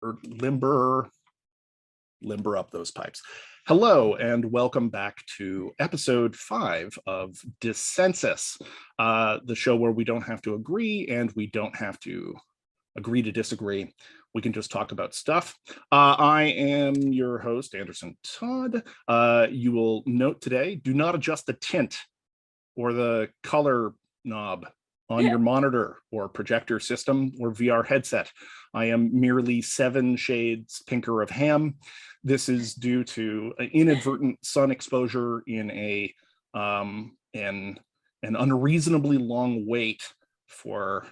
limber up those pipes. Hello and welcome back to episode 5 of Dissensus, the show where we don't have to agree and we don't have to agree to disagree. We can just talk about stuff. I am your host, Anderson Todd. You will note today, do not adjust the tint or the color knob on your monitor or projector system or VR headset. I am merely 7 shades pinker of ham. This is due to an inadvertent sun exposure in an unreasonably long wait for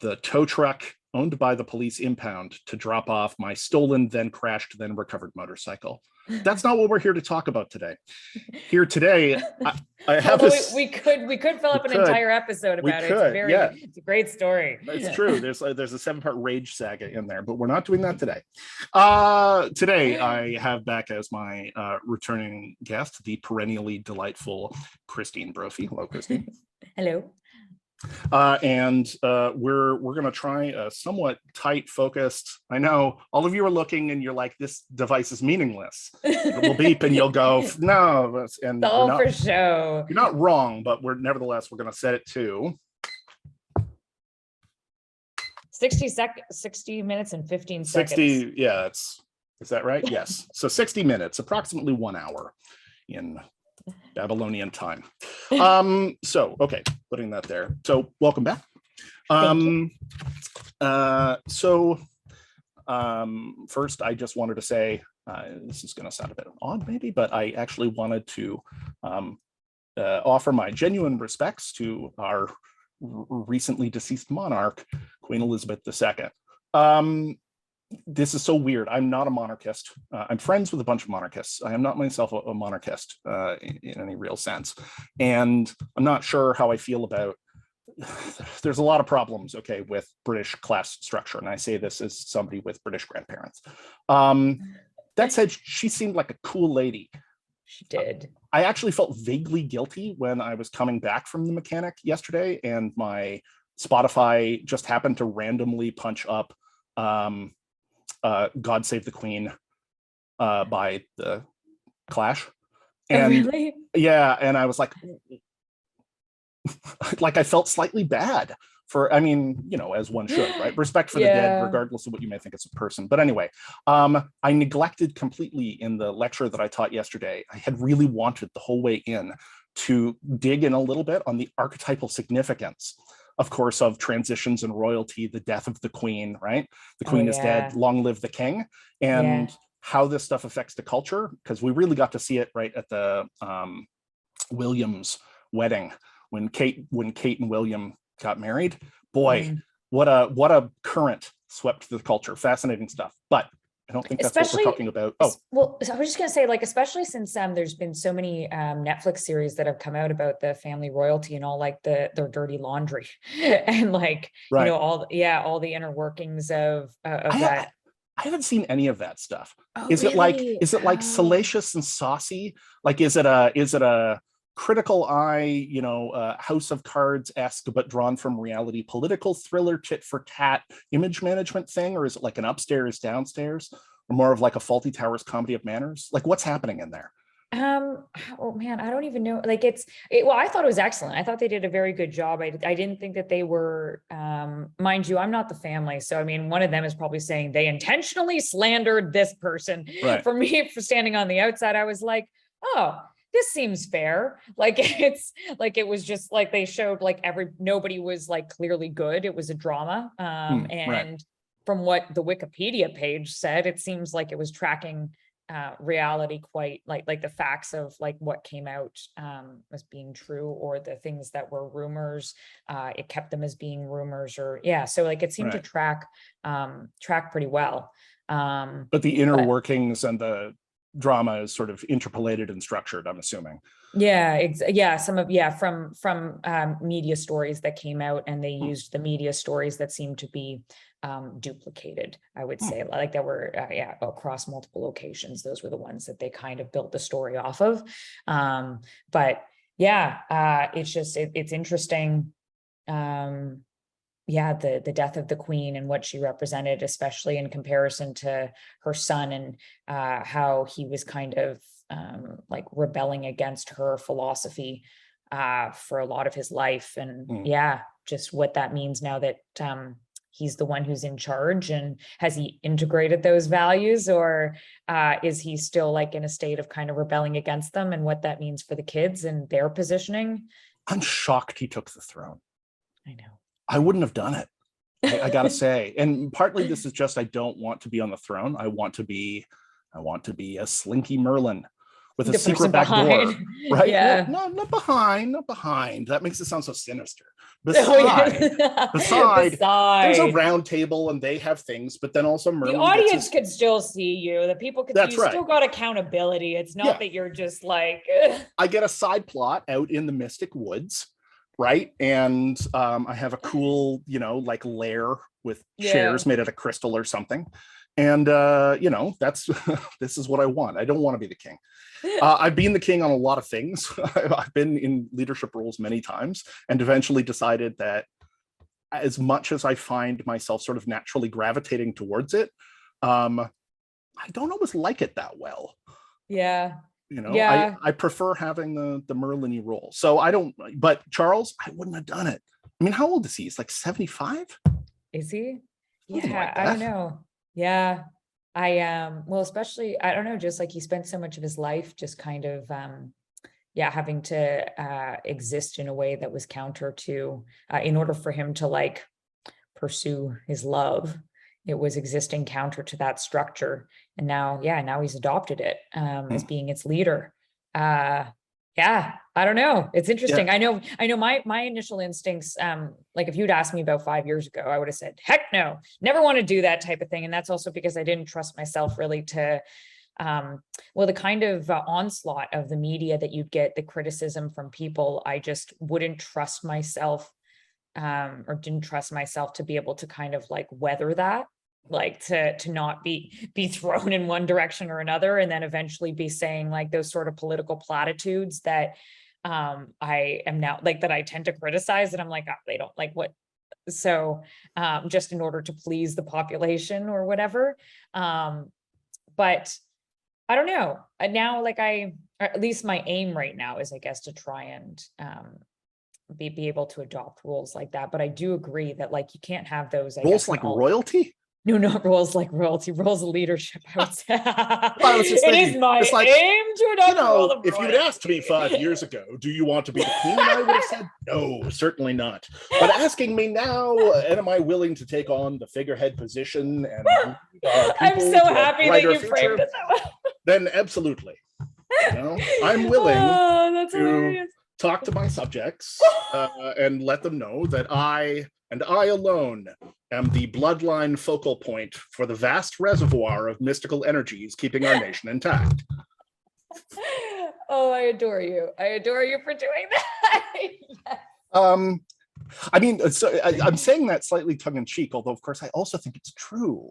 the tow truck owned by the police impound to drop off my stolen, then crashed, then recovered motorcycle. That's not what we're here to talk about today. Here today, I have this. We could fill up an entire episode about it. It's a great story. It's true. There's a 7-part rage saga in there, but we're not doing that today. Today, I have back as my returning guest the perennially delightful Christine Brophy. Hello, Christine. Hello. And we're going to try a somewhat tight focused. I know all of you are looking and you're like, this device is meaningless. It will beep and you'll go, no. And it's all for show. You're not wrong, but we're going to set it to 60 minutes and 15 seconds. 60, yeah, is that right? Yes. So 60 minutes, approximately 1 hour in Babylonian time. So okay, putting that there. So welcome back. First I just wanted to say, this is going to sound a bit odd maybe, but I actually wanted to offer my genuine respects to our recently deceased monarch, Queen Elizabeth II. This is so weird. I'm not a monarchist. I'm friends with a bunch of monarchists. I am not myself a monarchist in any real sense. And I'm not sure how I feel about, there's a lot of problems, okay, with British class structure. And I say this as somebody with British grandparents. That said, she seemed like a cool lady. She did. I actually felt vaguely guilty when I was coming back from the mechanic yesterday and my Spotify just happened to randomly punch up God Save the Queen by the Clash. And really? Yeah, and I was like I felt slightly bad for, I mean, you know, as one should, right? Respect for the dead, regardless of what you may think as a person. But anyway, I neglected completely in the lecture that I taught yesterday. I had really wanted the whole way in to dig in a little bit on the archetypal significance, of course, of transitions and royalty, the death of the queen, right? The queen is dead, long live the king, and how this stuff affects the culture, because we really got to see it right at the William's wedding when Kate and William got married. Boy, what a current swept through the culture. Fascinating stuff, but I don't think that's what we're talking about. Oh, well, I was just going to say, like, especially since there's been so many Netflix series that have come out about the family royalty and all like their dirty laundry and like, you know, all the inner workings of that. I haven't seen any of that stuff. Oh, is really? it like salacious and saucy? Like, is it a critical eye, you know, House of Cards-esque but drawn from reality political thriller tit for tat image management thing, or is it like an upstairs downstairs, or more of like a Faulty Towers comedy of manners? Like, what's happening in there? Oh man, I don't even know. Like well, I thought it was excellent. I thought they did a very good job. I didn't think that they were, mind you, I'm not the family. So, I mean, one of them is probably saying they intentionally slandered this person. Right. For me, for standing on the outside, I was like, oh, this seems fair. Like, it's like, it was just like, they showed like nobody was like clearly good. It was a drama. And from what the Wikipedia page said, it seems like it was tracking reality quite like the facts of like what came out as being true, or the things that were rumors, it kept them as being rumors, or so like it seemed to track pretty well. But the inner workings and the drama is sort of interpolated and structured, I'm assuming. From media stories that came out, and they used the media stories that seemed to be duplicated, I would say, like that were across multiple locations. Those were the ones that they kind of built the story off of. But it's just it's interesting. the death of the queen and what she represented, especially in comparison to her son, and how he was kind of like rebelling against her philosophy for a lot of his life. And just what that means now that he's the one who's in charge. And has he integrated those values, or is he still like in a state of kind of rebelling against them, and what that means for the kids and their positioning? I'm shocked he took the throne. I know. I wouldn't have done it. I gotta say. And partly this is just, I don't want to be on the throne. I want to be a slinky Merlin with a secret back door, right? Yeah. No, not behind. That makes it sound so sinister. Beside, there's a round table and they have things, but then also Merlin, the audience could still see you. The people could. That's you right. Still got accountability. It's not that you're just like. I get a side plot out in the Mystic Woods, right? And I have a cool, like lair with chairs made out of crystal or something. And that's this is what I want. I don't want to be the king. I've been the king on a lot of things. I've been in leadership roles many times, and eventually decided that as much as I find myself sort of naturally gravitating towards it, I don't always like it that well. Yeah. I prefer having the Merlin-y role. So I don't, but Charles, I wouldn't have done it. I mean, how old is he? He's like 75? Is he? Something like I don't know. Yeah. Well, especially, I don't know, just like he spent so much of his life just kind of, having to exist in a way that was counter to, in order for him to like pursue his love, it was existing counter to that structure. And now he's adopted it as being its leader. I don't know. It's interesting. I know my initial instincts, like if you'd asked me about 5 years ago, I would have said, heck no, never want to do that type of thing. And that's also because I didn't trust myself really to, the kind of onslaught of the media that you'd get, the criticism from people, I just wouldn't trust myself, or didn't trust myself to be able to kind of like weather that, like to not be thrown in one direction or another, and then eventually be saying like those sort of political platitudes that I am now like, that I tend to criticize, and I'm like, oh, they don't like what, so just in order to please the population or whatever. But I don't know now, like or at least my aim right now is, I guess, to try and be able to adopt roles like that. But I do agree that like you can't have those roles like royalty. No, not roles like royalty, roles of leadership. I would say. Well, I was just thinking, it is my aim to adopt the role of if you'd asked me 5 years ago, do you want to be the king? I would have said, no, certainly not. But asking me now, and am I willing to take on the figurehead position? And I'm so happy that you framed it that way. Then absolutely. I'm willing that's to hilarious. Talk to my subjects and let them know that I, and I alone, am the bloodline focal point for the vast reservoir of mystical energies keeping our nation intact. Oh, I adore you. I adore you for doing that. Yes. I mean, so I'm saying that slightly tongue-in-cheek, although of course I also think it's true,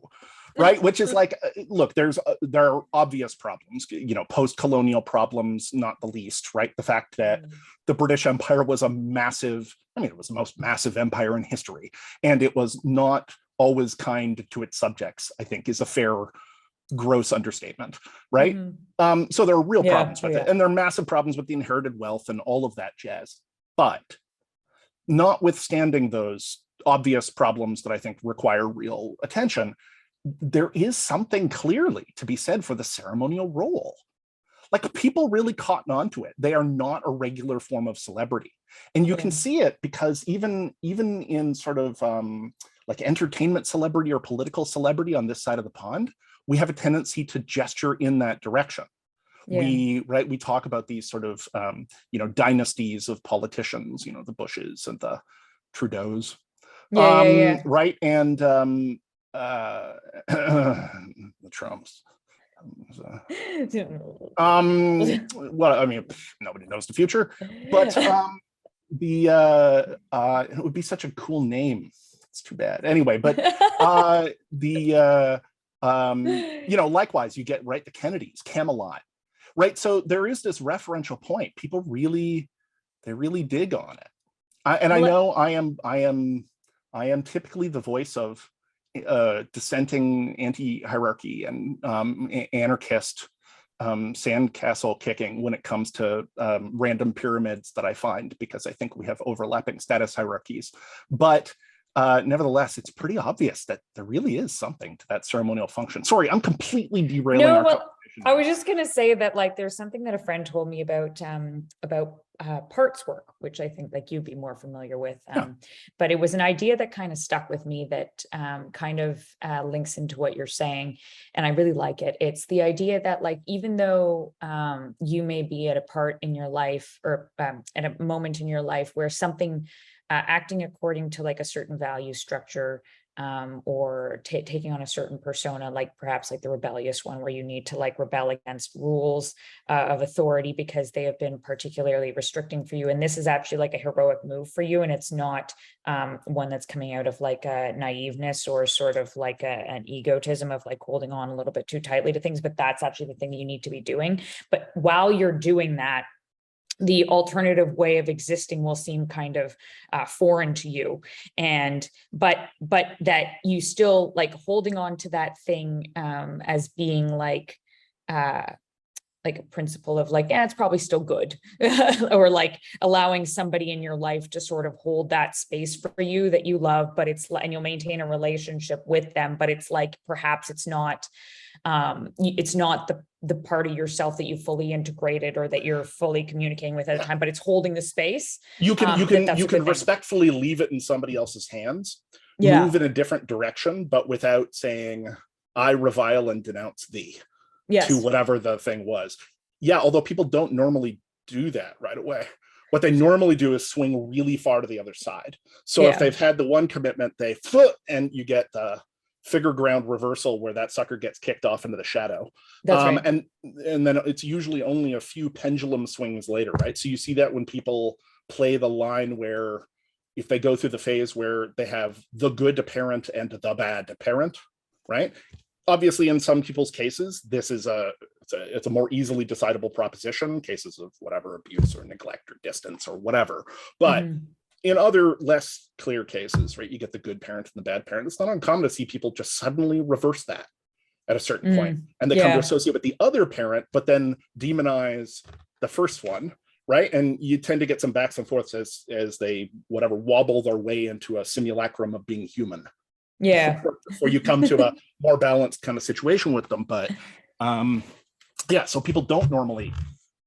right? Which is like, look, there are obvious problems, post-colonial problems, not the least, right? The fact that the British Empire was it was the most massive empire in history, and it was not always kind to its subjects, I think is a fair, gross understatement, right? So there are real problems with it, and there are massive problems with the inherited wealth and all of that jazz. But notwithstanding those obvious problems that I think require real attention, there is something clearly to be said for the ceremonial role. Like, people really cotton on to it. They are not a regular form of celebrity. And you can see it because even in sort of like entertainment celebrity or political celebrity on this side of the pond, we have a tendency to gesture in that direction. We talk about these sort of dynasties of politicians, the Bushes and the Trudeaus, right? And the Trumps. Well, I mean, nobody knows the future, but it would be such a cool name. It's too bad. Anyway, but likewise, you get the Kennedys, Camelot. Right, so there is this referential point. People really dig on it, and I know I am I am typically the voice of dissenting anti-hierarchy and anarchist sandcastle kicking when it comes to random pyramids that I find, because I think we have overlapping status hierarchies. But nevertheless, it's pretty obvious that there really is something to that ceremonial function. Sorry, I'm completely derailing our conversation. I was just going to say that, like, there's something that a friend told me about parts work, which I think like you'd be more familiar with. But it was an idea that kind of stuck with me that kind of links into what you're saying. And I really like it. It's the idea that, like, even though you may be at a part in your life or at a moment in your life where something acting according to like a certain value structure, or taking on a certain persona, like perhaps like the rebellious one, where you need to like rebel against rules of authority because they have been particularly restricting for you. And this is actually like a heroic move for you. And it's not one that's coming out of like a naiveness or sort of like an egotism of like holding on a little bit too tightly to things, but that's actually the thing you need to be doing. But while you're doing that, the alternative way of existing will seem kind of foreign to you, and but that you still like holding on to that thing as being like a principle of like, it's probably still good, or like allowing somebody in your life to sort of hold that space for you that you love, but it's, and you'll maintain a relationship with them, but it's like perhaps it's not the part of yourself that you fully integrated or that you're fully communicating with at a time, but it's holding the space. You can respectfully leave it in somebody else's hands, move in a different direction, but without saying, I revile and denounce thee. Yes. To whatever the thing was. Yeah, although people don't normally do that right away. What they normally do is swing really far to the other side. So if they've had the one commitment, they and you get the figure ground reversal where that sucker gets kicked off into the shadow. That's right. And then it's usually only a few pendulum swings later, right? So you see that when people play the line where if they go through the phase where they have the good parent and the bad parent, right? Obviously, in some people's cases, this is it's a more easily decidable proposition, cases of whatever abuse or neglect or distance or whatever. But in other less clear cases, right, you get the good parent and the bad parent. It's not uncommon to see people just suddenly reverse that at a certain point, and they come to associate with the other parent, but then demonize the first one, right? And you tend to get some backs and forths as they wobble their way into a simulacrum of being human. Before you come to a more balanced kind of situation with them. But so people don't normally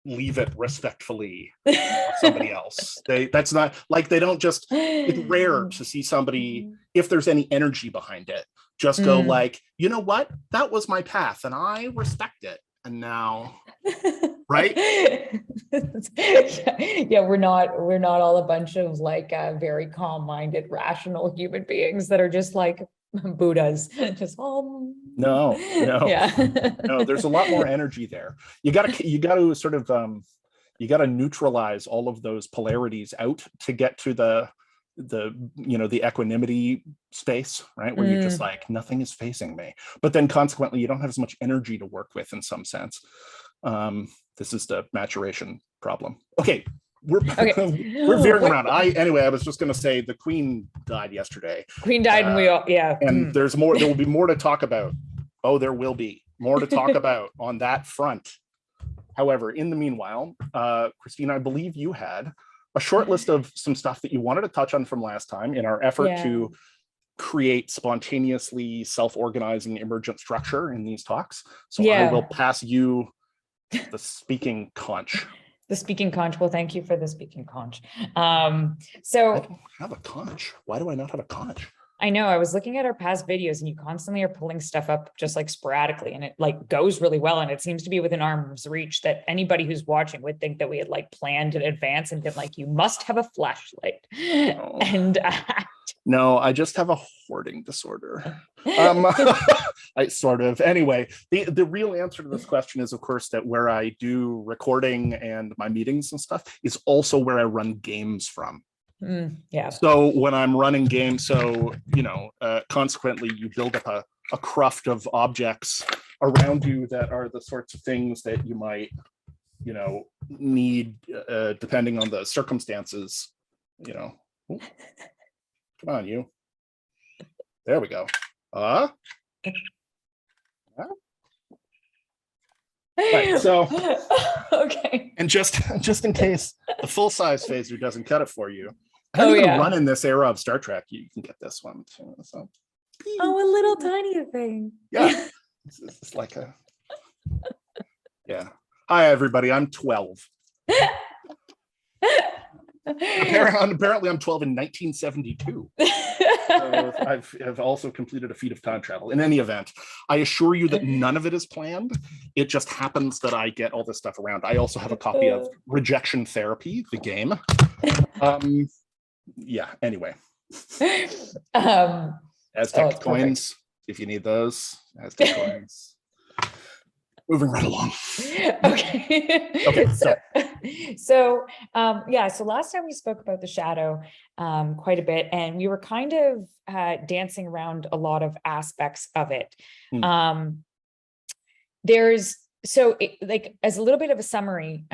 leave it respectfully for somebody else. That's not like, they don't just, it's rare to see somebody, if there's any energy behind it, just go like, you know what, that was my path and I respect it. And now, right? We're not all a bunch of like very calm-minded, rational human beings that are just like Buddhas. Just no. No. There's a lot more energy there. You got to sort of you got to neutralize all of those polarities out to get to the equanimity space, right, where you're just like, nothing is facing me, but then consequently you don't have as much energy to work with in some sense. This is the maturation problem. Okay, we're veering around. I was just going to say the Queen died yesterday. Queen died, and we all and there's more. There will be more to talk about. Oh, there will be more to talk about on that front. However, in the meanwhile, Christine, I believe you had a short list of some stuff that you wanted to touch on from last time in our effort to create spontaneously self-organizing emergent structure in these talks. So I will pass you the speaking conch. The speaking conch. Well, thank you for the speaking conch. So I don't have a conch. Why do I not have a conch? I know, I was looking at our past videos and you constantly are pulling stuff up just like sporadically, and it like goes really well. And it seems to be within arm's reach that anybody who's watching would think that we had like planned in advance and been like, you must have a flashlight. Oh. And no, I just have a hoarding disorder. I sort of, anyway, the real answer to this question is, of course, that where I do recording and my meetings and stuff is also where I run games from. So when I'm running games, consequently, you build up a cruft of objects around you that are the sorts of things that you might, need depending on the circumstances. Come on, you. There we go. Right, so okay. And just in case the full-size phaser doesn't cut it for you, I don't even run in this era of Star Trek. You can get this one too. So, a little tiny thing. Yeah, it's like a Hi everybody, I'm 12. Apparently I'm 12 in 1972. So I've also completed a feat of time travel. In any event, I assure you that none of it is planned. It just happens that I get all this stuff around. I also have a copy of Rejection Therapy, the game. Anyway. Aztec coins, perfect. If you need those. Aztec coins. Moving right along. Okay. So last time we spoke about the shadow quite a bit, and we were kind of dancing around a lot of aspects of it. As a little bit of a summary,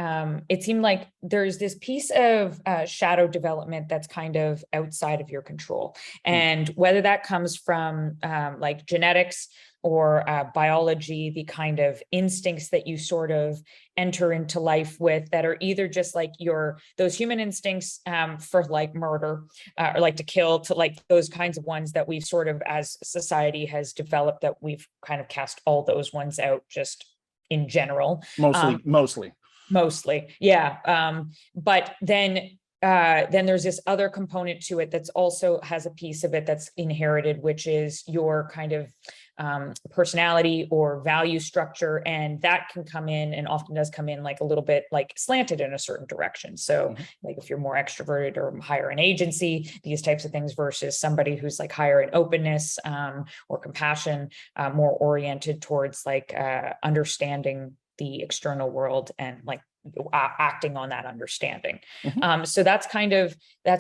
it seemed like there's this piece of shadow development that's kind of outside of your control. And whether that comes from like genetics or biology, the kind of instincts that you sort of enter into life with that are either just like those human instincts for like murder or like to kill, to like those kinds of ones that we've sort of, as society has developed, that we've kind of cast all those ones out just in general. Mostly. Yeah. But then there's this other component to it that's also has a piece of it that's inherited, which is your kind of personality or value structure. And that can come in, and often does come in, like a little bit like slanted in a certain direction. So like if you're more extroverted or higher in agency, these types of things, versus somebody who's like higher in openness or compassion, more oriented towards like understanding the external world and like acting on that understanding. So that's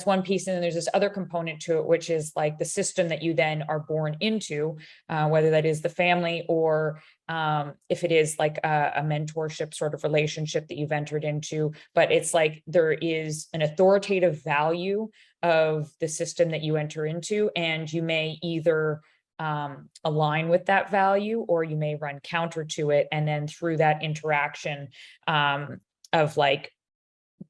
one piece. And then there's this other component to it, which is like the system that you then are born into, whether that is the family or if it is like a mentorship sort of relationship that you've entered into. But it's like there is an authoritative value of the system that you enter into, and you may either align with that value, or you may run counter to it. And then through that interaction of like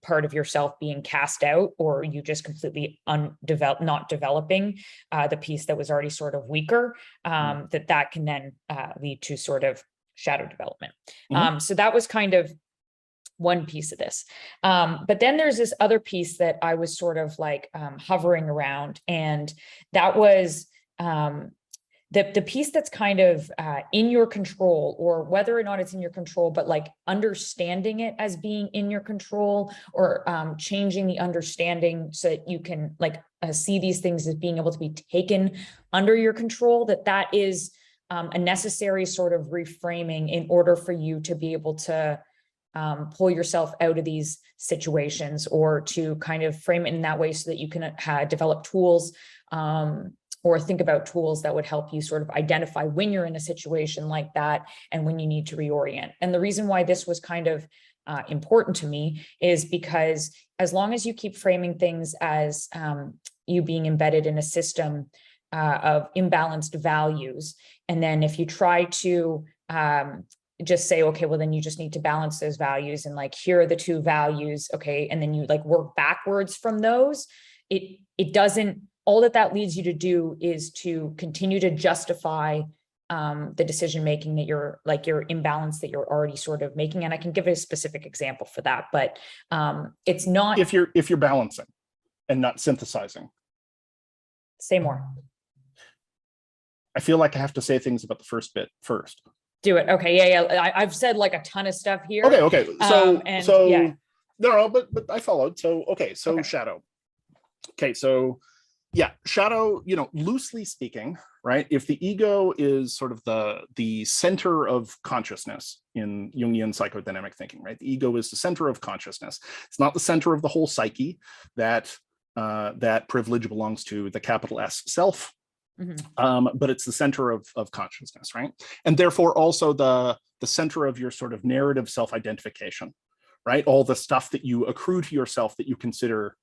part of yourself being cast out, or you just completely not developing the piece that was already sort of weaker, that can then lead to sort of shadow development. So that was kind of one piece of this. But then there's this other piece that I was sort of like hovering around, and that was the piece that's kind of in your control, or whether or not it's in your control, but like understanding it as being in your control, or changing the understanding so that you can like see these things as being able to be taken under your control, that is a necessary sort of reframing in order for you to be able to pull yourself out of these situations, or to kind of frame it in that way so that you can develop tools or think about tools that would help you sort of identify when you're in a situation like that and when you need to reorient. And the reason why this was kind of important to me is because as long as you keep framing things as you being embedded in a system of imbalanced values, and then if you try to just say, okay, well, then you just need to balance those values, and like, here are the two values, okay, and then you like work backwards from those, it doesn't, all that leads you to do is to continue to justify the decision making that your imbalance that you're already sort of making. And I can give a specific example for that, but it's not, if you're balancing and not synthesizing. Say more. I feel like I have to say things about the first bit first. Do it. Okay. Yeah. I've said like a ton of stuff here. Okay. No, but I followed. So, okay. Shadow. Okay. So yeah, shadow, loosely speaking, right? If the ego is sort of the center of consciousness in Jungian psychodynamic thinking, right? The ego is the center of consciousness. It's not the center of the whole psyche. That privilege belongs to the capital S self, but it's the center of consciousness, right? And therefore also the center of your sort of narrative self-identification, right? All the stuff that you accrue to yourself that you consider,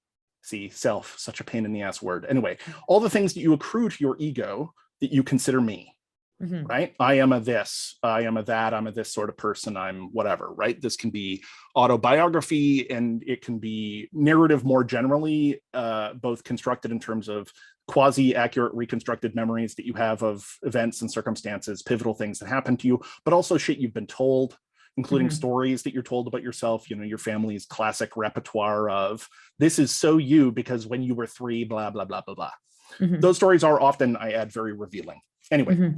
self, such a pain in the ass word. Anyway, all the things that you accrue to your ego that you consider me. Mm-hmm. Right? I am a this, I am a that, I'm a this sort of person, I'm whatever, right? This can be autobiography, and it can be narrative more generally, both constructed in terms of quasi-accurate reconstructed memories that you have of events and circumstances, pivotal things that happen to you, but also shit you've been told, including stories that you're told about yourself, your family's classic repertoire of, this is so you because when you were 3, blah, blah, blah, blah, blah. Those stories are often, I add, very revealing. Anyway.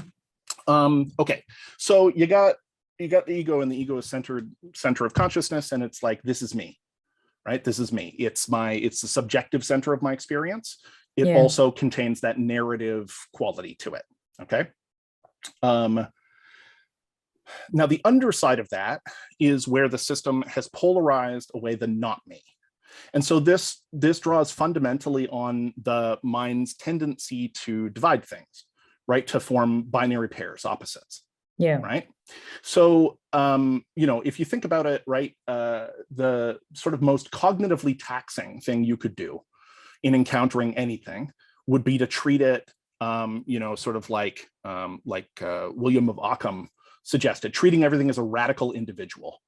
Okay, so you got the ego, and the ego is center of consciousness, and it's like, this is me, right? This is me. It's the subjective center of my experience. It also contains that narrative quality to it. Okay. Now the underside of that is where the system has polarized away the not me. And so this draws fundamentally on the mind's tendency to divide things, right? To form binary pairs, opposites. Yeah. Right. So, if you think about it, right, the sort of most cognitively taxing thing you could do in encountering anything would be to treat it, sort of like William of Ockham suggested, treating everything as a radical individual.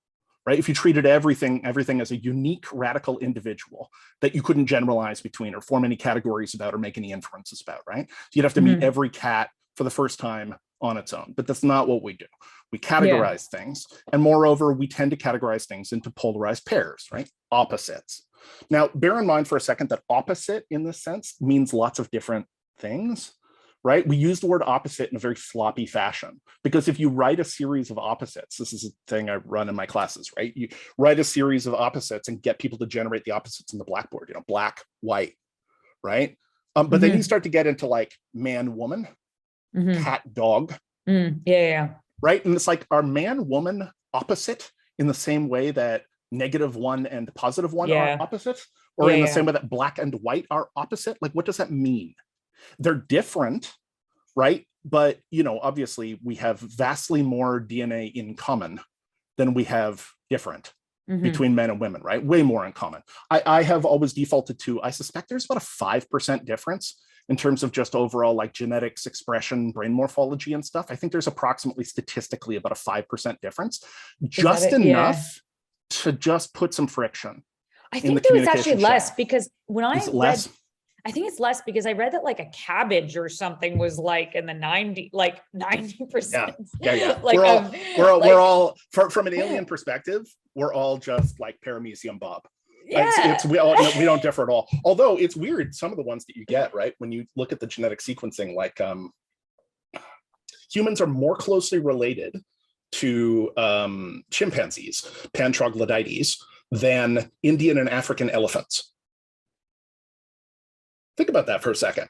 Right? If you treated everything as a unique radical individual that you couldn't generalize between or form any categories about or make any inferences about, right? So you'd have to meet every cat for the first time on its own, but that's not what we do. We categorize things, and moreover, we tend to categorize things into polarized pairs, right? Opposites. Now, bear in mind for a second that opposite in this sense means lots of different things. Right? We use the word opposite in a very sloppy fashion, because if you write a series of opposites, this is a thing I run in my classes, right? You write a series of opposites and get people to generate the opposites in the blackboard, black, white, right? But then you start to get into like man, woman, cat, dog. Right? And it's like, are man, woman opposite in the same way that -1 and +1 are opposites? Or in the same way that black and white are opposite? Like, what does that mean? They're different, right? But, obviously we have vastly more DNA in common than we have different between men and women, right? Way more in common. I have always defaulted to, I suspect there's about a 5% difference in terms of just overall like genetics, expression, brain morphology and stuff. I think there's approximately statistically about a 5% difference, just enough to just put some friction. I think there was actually less, because when I read, I think it's less because I read that like a cabbage or something was like in the 90%. Yeah. Like, we're all from an alien perspective, we're all just like paramecium Bob. We don't differ at all. Although it's weird, some of the ones that you get, right, when you look at the genetic sequencing, like humans are more closely related to chimpanzees, pan troglodytes, than Indian and African elephants. Think about that for a second,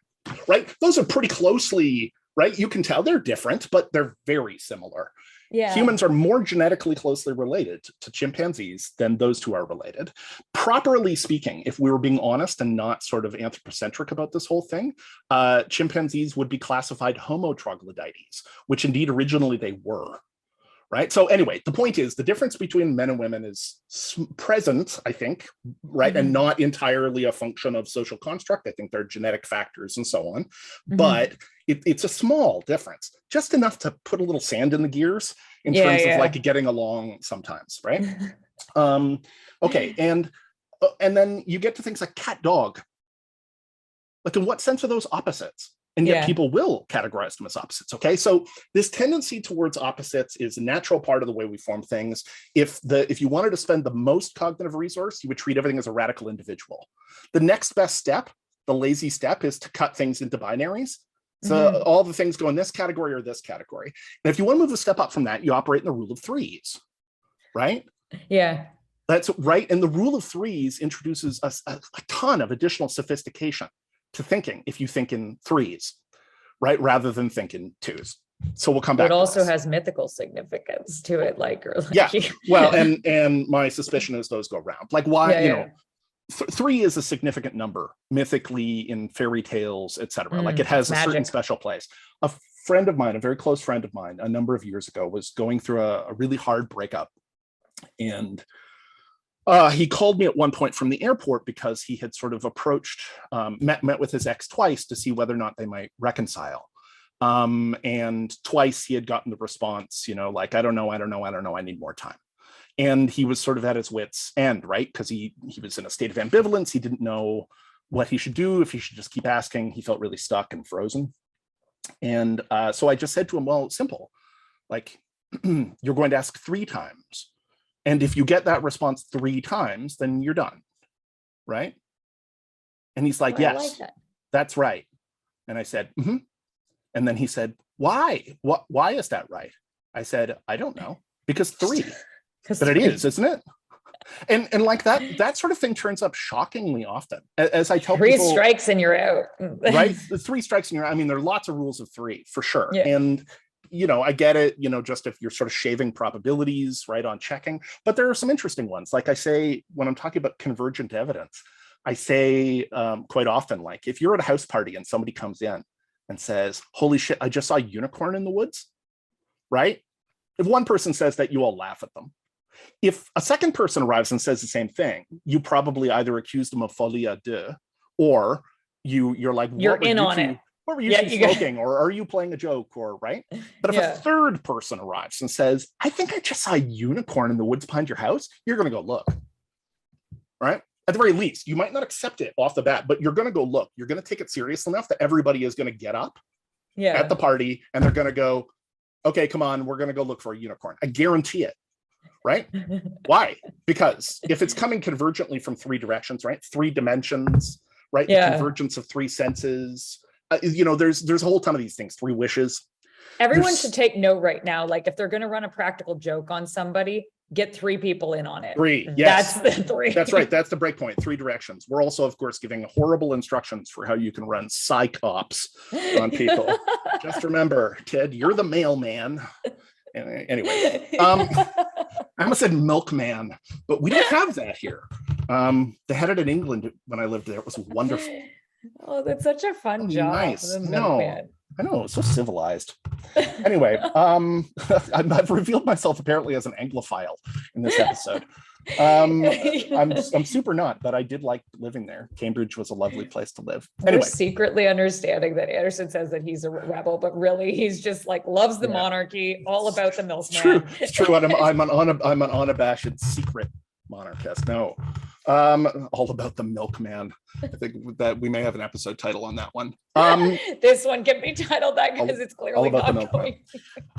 right? Those are pretty closely, right? You can tell they're different, but they're very similar. Yeah. Humans are more genetically closely related to chimpanzees than those two are related. Properly speaking, if we were being honest and not sort of anthropocentric about this whole thing, chimpanzees would be classified Homo troglodytes, which indeed originally they were. Right. So anyway, the point is the difference between men and women is present, I think, right, and not entirely a function of social construct. I think there are genetic factors and so on, but it's a small difference, just enough to put a little sand in the gears in terms of like getting along sometimes, right? Okay, and then you get to things like cat, dog. Like, in what sense are those opposites? And yet people will categorize them as opposites. Okay, so this tendency towards opposites is a natural part of the way we form things. If you wanted to spend the most cognitive resource, you would treat everything as a radical individual. The next best step, the lazy step, is to cut things into binaries. So all the things go in this category or this category. And if you want to move a step up from that, you operate in the rule of threes, right? Yeah. That's right. And the rule of threes introduces a ton of additional sophistication to thinking if you think in threes, right, rather than think in twos. So we'll come back. It also has mythical significance to it, well, and my suspicion is those go round. Like, why, three is a significant number mythically in fairy tales, etc. Like, it has a certain special place. A friend of mine, a very close friend of mine, a number of years ago, was going through a really hard breakup, and he called me at one point from the airport because he had sort of approached, met with his ex twice to see whether or not they might reconcile. And twice he had gotten the response, like, I don't know, I need more time. And he was sort of at his wit's end, right? Because he was in a state of ambivalence. He didn't know what he should do, if he should just keep asking. He felt really stuck and frozen. And so I just said to him, well, simple, like, you're going to ask 3 times. And if you get that response 3 times, then you're done, right? And he's like, yes, like that's right. And I said, mm-hmm. And then he said, why? Why is that right? I said, I don't know, because 3. But it is, isn't it? And like that sort of thing turns up shockingly often. As I tell 3 people, 3 strikes and you're out. Right? The 3 strikes and you're out. I mean, there are lots of rules of 3 for sure. Yeah. And, I get it, just if you're sort of shaving probabilities, right, on checking. But there are some interesting ones. Like I say, when I'm talking about convergent evidence, I say quite often, like, if you're at a house party and somebody comes in and says, holy shit, I just saw a unicorn in the woods, right? If one person says that, you all laugh at them. If a second person arrives and says the same thing, you probably either accuse them of folie à deux, or you're like, you're in on it. What were you smoking? Or are you playing a joke? Or right? But if a third person arrives and says, I think I just saw a unicorn in the woods behind your house, you're going to go look. Right? At the very least, you might not accept it off the bat, but you're going to go look. You're going to take it serious enough that everybody is going to get up at the party and they're going to go, okay, come on, we're going to go look for a unicorn. I guarantee it. Right? Why? Because if it's coming convergently from 3 directions, right? 3 dimensions, right? The convergence of 3 senses. There's a whole ton of these things. 3 wishes. Everyone should take note right now. Like, if they're going to run a practical joke on somebody, get 3 people in on it. 3, yes. That's the 3. That's right. That's the break point. 3 directions. We're also, of course, giving horrible instructions for how you can run psychops on people. Just remember, Ted, you're the mailman. Anyway, I almost said Milkman, but we don't have that here. They had it in England when I lived there. It was wonderful. Oh, that's such a fun job. Nice. I know, it's so civilized. Anyway, I've revealed myself apparently as an Anglophile in this episode. I'm super not, but I did like living there. Cambridge was a lovely place to live. Anyway. We're secretly understanding that Anderson says that he's a rebel, but really he's just like loves the monarchy, all about the milkman. It's true. I'm an unabashed secret monarchist. No, all about the milkman. I think that we may have an episode title on that one. This one can be titled that because it's clearly not going.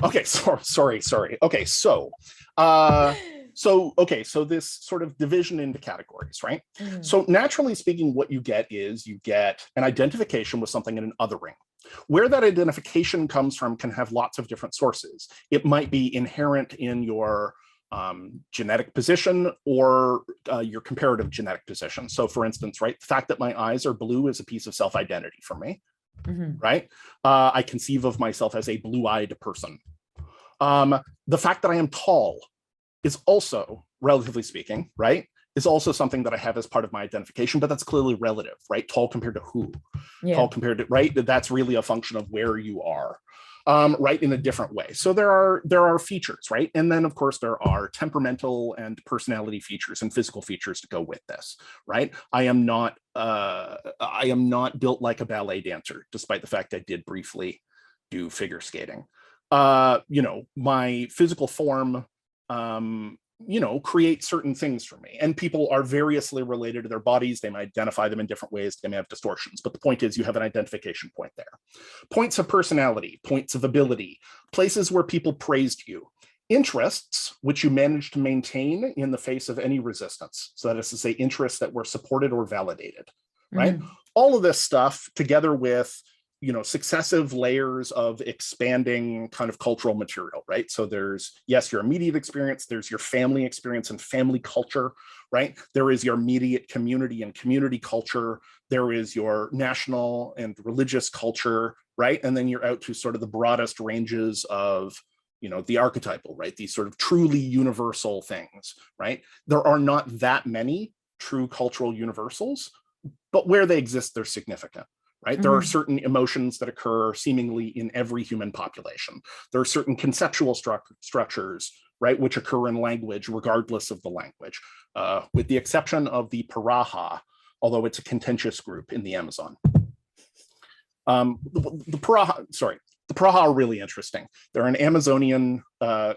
Okay, sorry. Okay, so this sort of division into categories, right? So naturally speaking, what you get is an identification with something in an othering. Where that identification comes from can have lots of different sources. It might be inherent in your genetic position or your comparative genetic position. So for instance, right, the fact that my eyes are blue is a piece of self-identity for me, right? I conceive of myself as a blue-eyed person. The fact that I am tall is also, relatively speaking, right, is also something that I have as part of my identification, but that's clearly relative, right? Tall compared to who? Tall compared to, right? That's really a function of where you are. Right, in a different way. So there are features, right? And then of course there are temperamental and personality features and physical features to go with this, right? I am not built like a ballet dancer, despite the fact I did briefly do figure skating. My physical form create certain things for me, and people are variously related to their bodies. They might identify them in different ways. They may have distortions, but the point is you have an identification point there. Points of personality, points of ability, places where people praised you, interests which you managed to maintain in the face of any resistance. So that is to say, interests that were supported or validated, right? All of this stuff together with successive layers of expanding kind of cultural material, right? So there's, yes, your immediate experience, there's your family experience and family culture, right? There is your immediate community and community culture. There is your national and religious culture, right? And then you're out to sort of the broadest ranges of, the archetypal, right? These sort of truly universal things, right? There are not that many true cultural universals, but where they exist, they're significant. Right? There are certain emotions that occur seemingly in every human population. There are certain conceptual structures, right, which occur in language regardless of the language, with the exception of the Pirahã, although it's a contentious group in the Amazon. The Pirahã, the Pirahã are really interesting. They're an Amazonian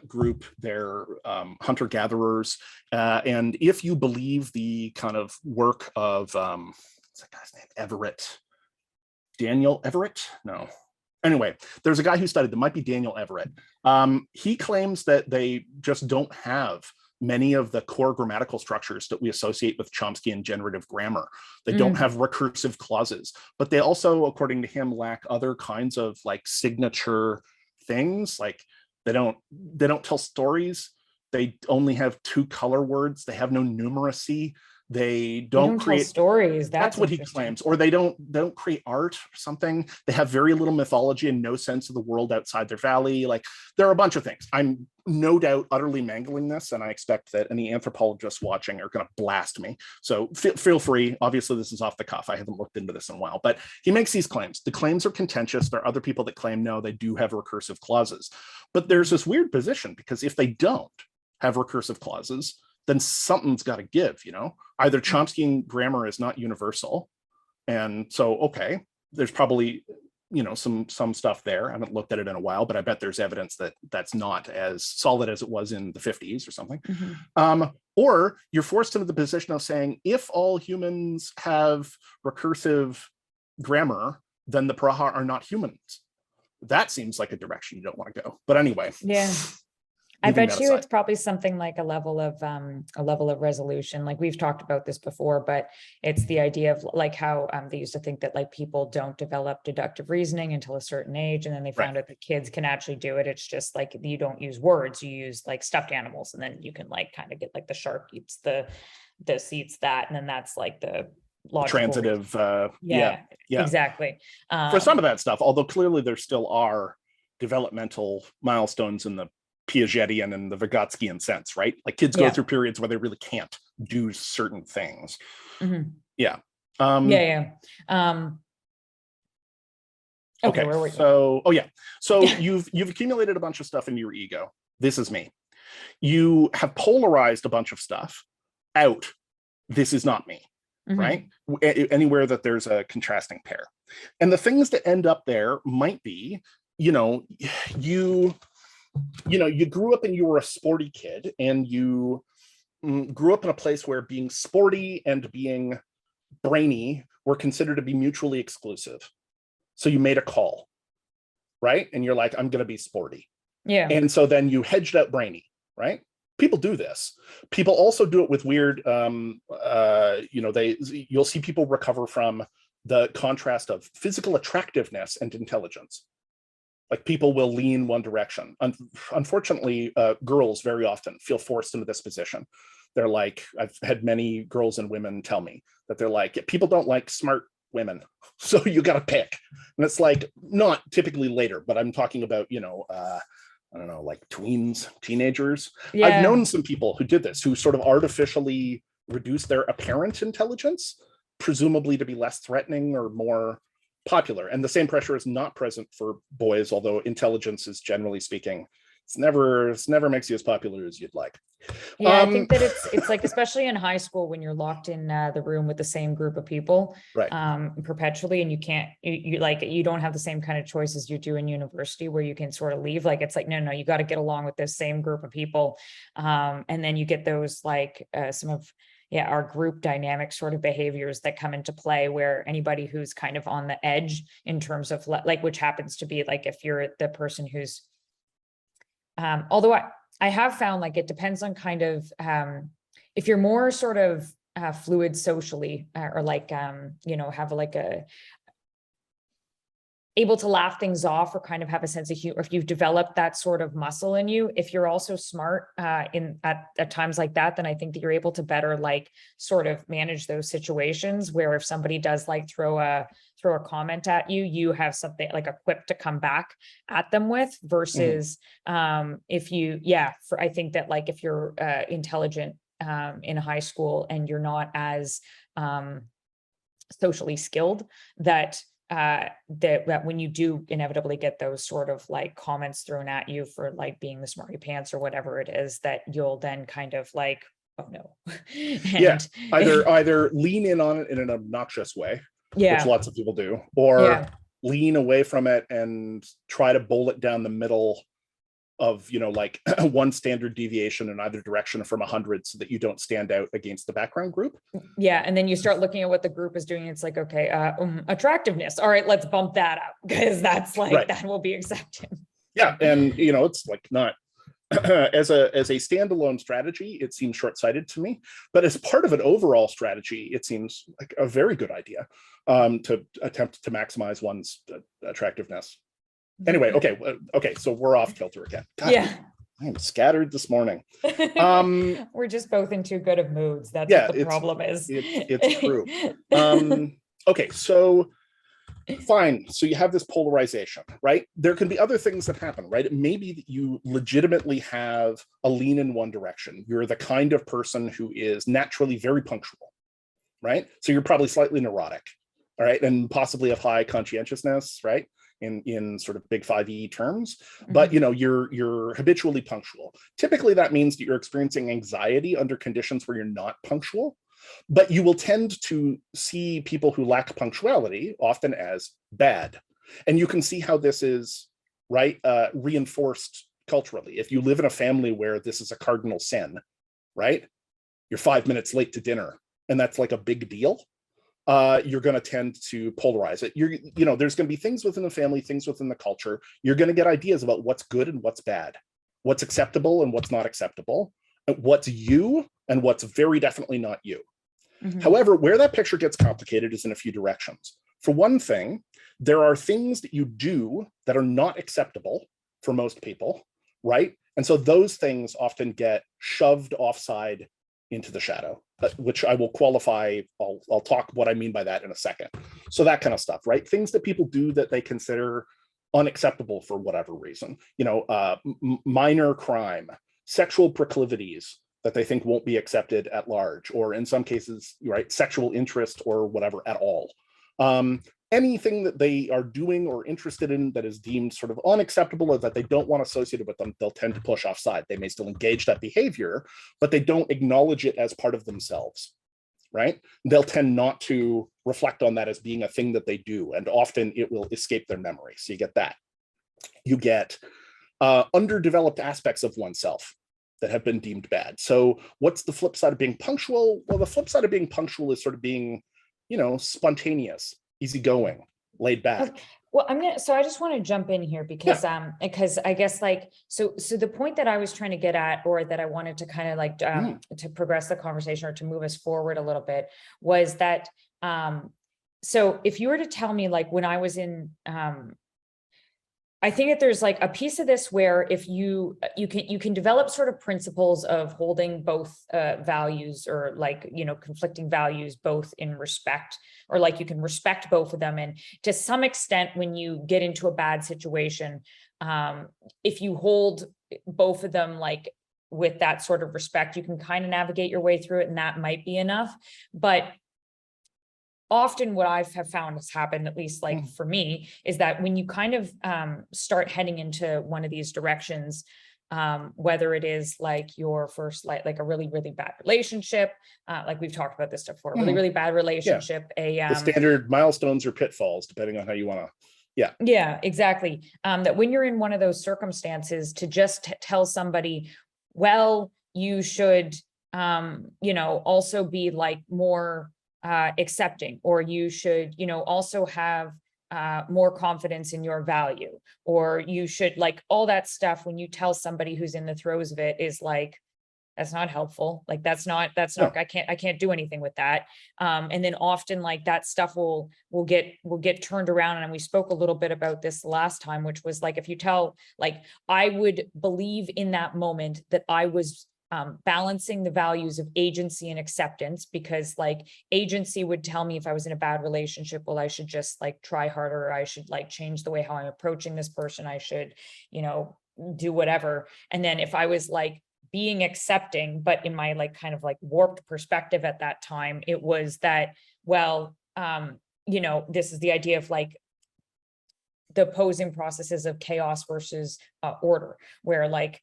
group. They're hunter-gatherers. And if you believe the kind of work of, what's that guy's name? Daniel Everett? No. Anyway, there's a guy who studied them, might be Daniel Everett. He claims that they just don't have many of the core grammatical structures that we associate with Chomskyan generative grammar. They don't have recursive clauses, but they also, according to him, lack other kinds of like signature things. Like they don't tell stories. They only have 2 color words. They have no numeracy. They don't create tell stories. That's what he claims. Or they don't create art or something. They have very little mythology and no sense of the world outside their valley. Like there are a bunch of things. I'm no doubt utterly mangling this, and I expect that any anthropologists watching are going to blast me. So feel free. Obviously, this is off the cuff. I haven't looked into this in a while, but he makes these claims. The claims are contentious. There are other people that claim no, they do have recursive clauses. But there's this weird position, because if they don't have recursive clauses, then something's got to give, you know? Either Chomskyan grammar is not universal, and so, okay, there's probably, you know, some stuff there. I haven't looked at it in a while, but I bet there's evidence that that's not as solid as it was in the 50s or something. Or you're forced into the position of saying, if all humans have recursive grammar, then the Pirahã are not humans. That seems like a direction you don't want to go. But anyway. Yeah. I bet you it's probably something like a level of resolution. Like we've talked about this before, but it's the idea of like how they used to think that like people don't develop deductive reasoning until a certain age, and then they found out that kids can actually do it. It's just like you don't use words, you use like stuffed animals, and then you can like kind of get like the shark eats this eats that, and then that's like the transitive. Yeah, exactly. For some of that stuff, although clearly there still are developmental milestones in the Piagetian and the Vygotskian sense, right? Like kids go through periods where they really can't do certain things. Okay, where were you? So you've accumulated a bunch of stuff into your ego. This is me. You have polarized a bunch of stuff out. This is not me, right? Anywhere that there's a contrasting pair. And the things that end up there might be, you grew up and you were a sporty kid, and you grew up in a place where being sporty and being brainy were considered to be mutually exclusive. So you made a call, right? And you're like, I'm going to be sporty. Yeah. And so then you hedged out brainy, right? People do this. People also do it with weird, you'll see people recover from the contrast of physical attractiveness and intelligence. Like people will lean one direction. Unfortunately, girls very often feel forced into this position. They're like, I've had many girls and women tell me that they're like, people don't like smart women, so you got to pick. And it's like, not typically later, but I'm talking about, I don't know, like teenagers. Yeah. I've known some people who did this, who sort of artificially reduced their apparent intelligence, presumably to be less threatening or more popular. And the same pressure is not present for boys, although intelligence is, generally speaking, it's never makes you as popular as you'd like. Yeah, I think that it's like, especially in high school, when you're locked in the room with the same group of people, right, perpetually, and you can't, you don't have the same kind of choices you do in university, where you can sort of leave. Like, it's like, no, you got to get along with this same group of people, and then you get those like some of our group dynamic sort of behaviors that come into play, where anybody who's kind of on the edge in terms of like, which happens to be like, if you're the person who's, although I have found like it depends on kind of, if you're more sort of fluid socially, or like, have like able to laugh things off, or kind of have a sense of humor, if you've developed that sort of muscle in you, if you're also smart at times like that, then I think that you're able to better like sort of manage those situations, where if somebody does like throw a comment at you, you have something like a quip to come back at them with, versus if you, I think that like if you're intelligent in high school and you're not as socially skilled, that when you do inevitably get those sort of like comments thrown at you for like being the smarty pants or whatever it is, that you'll then kind of like, oh no. Either lean in on it in an obnoxious way, which lots of people do, or lean away from it and try to bowl it down the middle of, you know, like one standard deviation in either direction from 100 so that you don't stand out against the background group. Yeah. And then you start looking at what the group is doing. It's like, okay, attractiveness. All right, let's bump that up because that's like, that will be accepted. Yeah. And, you know, it's like not as a standalone strategy, it seems short-sighted to me, but as part of an overall strategy, it seems like a very good idea to attempt to maximize one's attractiveness. Anyway, okay, so we're off kilter again. God, yeah, I'm scattered this morning. We're just both in too good of moods. That's what the problem is. It's true. Okay, so fine. So you have this polarization, right? There can be other things that happen, right? It may be that you legitimately have a lean in one direction. You're the kind of person who is naturally very punctual, right? So you're probably slightly neurotic, all right, and possibly of high conscientiousness, right? In sort of big 5e terms, but you know, you're habitually punctual. Typically that means that you're experiencing anxiety under conditions where you're not punctual, but you will tend to see people who lack punctuality often as bad. And you can see how this is, right, reinforced culturally. If you live in a family where this is a cardinal sin, right, you're 5 minutes late to dinner and that's like a big deal, you're going to tend to polarize it. You know, there's going to be things within the family, things within the culture. You're going to get ideas about what's good and what's bad, what's acceptable and what's not acceptable, what's you and what's very definitely not you. However, where that picture gets complicated is in a few directions. For one thing, there are things that you do that are not acceptable for most people, right? And so those things often get shoved offside into the shadow, which I will qualify. I'll talk what I mean by that in a second. So that kind of stuff, right? Things that people do that they consider unacceptable for whatever reason, you know, minor crime, sexual proclivities that they think won't be accepted at large, or in some cases, right, sexual interest or whatever at all. Anything that they are doing or interested in that is deemed sort of unacceptable or that they don't want associated with them, they'll tend to push offside. They may still engage that behavior, but they don't acknowledge it as part of themselves, right? They'll tend not to reflect on that as being a thing that they do, and often it will escape their memory. So you get that. You get underdeveloped aspects of oneself that have been deemed bad. So what's the flip side of being punctual? Well, the flip side of being punctual is sort of being, you know, spontaneous, easygoing, laid back. Okay. Well, so I just want to jump in here because I guess like, so the point that I was trying to get at, or that I wanted to kind of like, to progress the conversation or to move us forward a little bit, was that, so if you were to tell me, like, when I was in, I think that there's like a piece of this where if you can develop sort of principles of holding both values, or like, you know, conflicting values, both in respect, or like you can respect both of them. And to some extent, when you get into a bad situation, if you hold both of them like with that sort of respect, you can kind of navigate your way through it, and that might be enough. But often what I have found has happened, at least like for me, is that when you kind of start heading into one of these directions, whether it is like your first, like a really, really bad relationship, like we've talked about this stuff before, really, really bad relationship, the standard milestones or pitfalls, depending on how you want to. Yeah, exactly. That when you're in one of those circumstances, to just tell somebody, well, you should, you know, also be like more accepting, or you should, you know, also have more confidence in your value, or you should, like, all that stuff. When you tell somebody who's in the throes of it, is like, that's not helpful. Like, that's not, I can't do anything with that. And then often like that stuff will get turned around. And we spoke a little bit about this last time, which was like, if you tell, like, I would believe in that moment that I was balancing the values of agency and acceptance, because like agency would tell me if I was in a bad relationship, well, I should just like try harder. I should like change the way how I'm approaching this person. I should, you know, do whatever. And then if I was like being accepting, but in my like kind of like warped perspective at that time, it was that, well, you know, this is the idea of like the opposing processes of chaos versus order, where like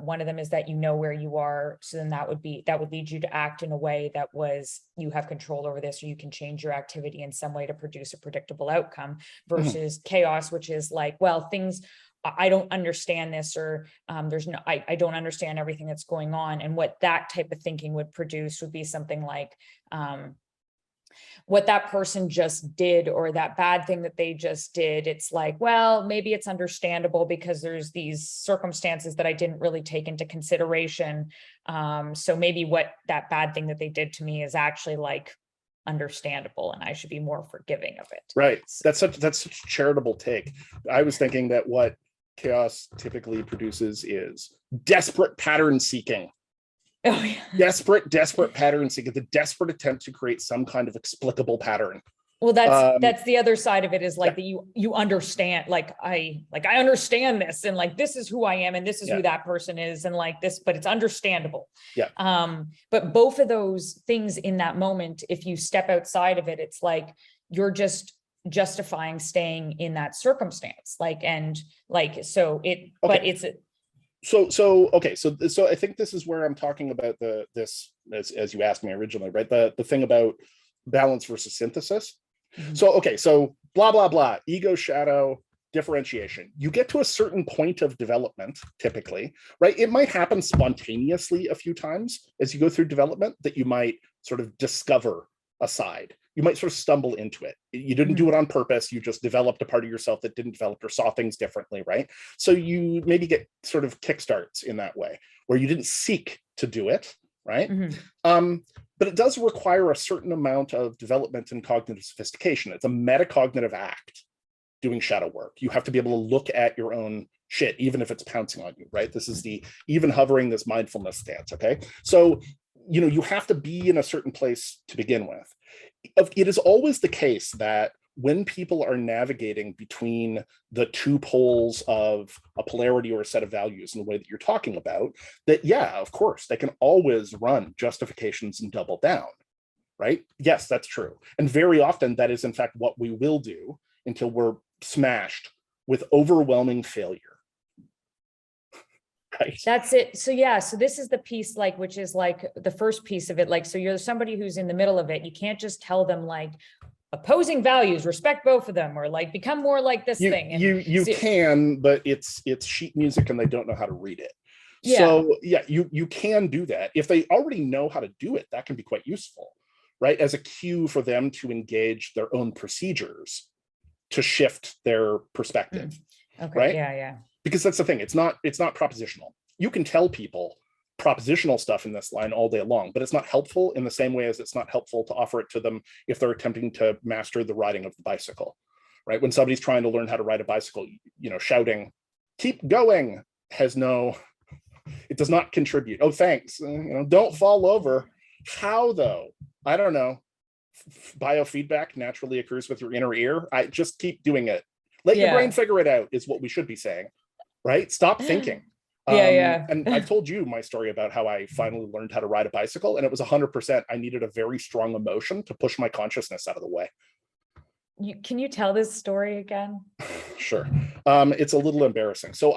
one of them is that you know where you are, so then that would lead you to act in a way that was, you have control over this, or you can change your activity in some way to produce a predictable outcome, versus chaos, which is like, well, things, I don't understand this, or I don't understand everything that's going on. And what that type of thinking would produce would be something like, what that person just did, or that bad thing that they just did, it's like, well, maybe it's understandable because there's these circumstances that I didn't really take into consideration. So maybe what that bad thing that they did to me is actually like understandable, and I should be more forgiving of it. Right. That's such a charitable take. I was thinking that what chaos typically produces is desperate pattern seeking. Oh, yeah. Desperate pattern seeking, the desperate attempt to create some kind of explicable pattern. Well, that's the other side of it, is like that you understand, like I understand this, and like this is who I am, and this is who that person is, and like this, but it's understandable. But both of those things in that moment, if you step outside of it, it's like you're just justifying staying in that circumstance, like, and like, so it, but it's so I think this is where I'm talking about this as you asked me originally, right? The thing about balance versus synthesis. So blah blah blah, ego, shadow, differentiation. You get to a certain point of development, typically, right? It might happen spontaneously a few times as you go through development, that you might sort of discover a side. You might sort of stumble into it. You didn't do it on purpose. You just developed a part of yourself that didn't develop, or saw things differently, right? So you maybe get sort of kickstarts in that way, where you didn't seek to do it, right? But it does require a certain amount of development and cognitive sophistication. It's a metacognitive act, doing shadow work. You have to be able to look at your own shit, even if it's pouncing on you, right? This is the even hovering, this mindfulness stance, okay? So, you have to be in a certain place to begin with. It is always the case that when people are navigating between the two poles of a polarity or a set of values in the way that you're talking about, that, of course, they can always run justifications and double down, right? Yes, that's true. And very often that is, in fact, what we will do until we're smashed with overwhelming failure. Right. That's it. So so this is the piece, like, which is like the first piece of it. Like, so you're somebody who's in the middle of it. You can't just tell them like opposing values, respect both of them, or like become more like this thing. And you can, but it's sheet music and they don't know how to read it. So you can do that. If they already know how to do it, that can be quite useful, right? As a cue for them to engage their own procedures to shift their perspective. Okay. Right? Because that's the thing. It's not propositional. You can tell people propositional stuff in this line all day long, but it's not helpful in the same way as it's not helpful to offer it to them if they're attempting to master the riding of the bicycle, right? When somebody's trying to learn how to ride a bicycle, shouting, "Keep going," it does not contribute. Oh, thanks. Don't fall over. How though? I don't know. Biofeedback naturally occurs with your inner ear. I just keep doing it. Let your brain figure it out is what we should be saying, right? Stop thinking. And I've told you my story about how I finally learned how to ride a bicycle, and it was 100%. I needed a very strong emotion to push my consciousness out of the way. Can you tell this story again? Sure. It's a little embarrassing. So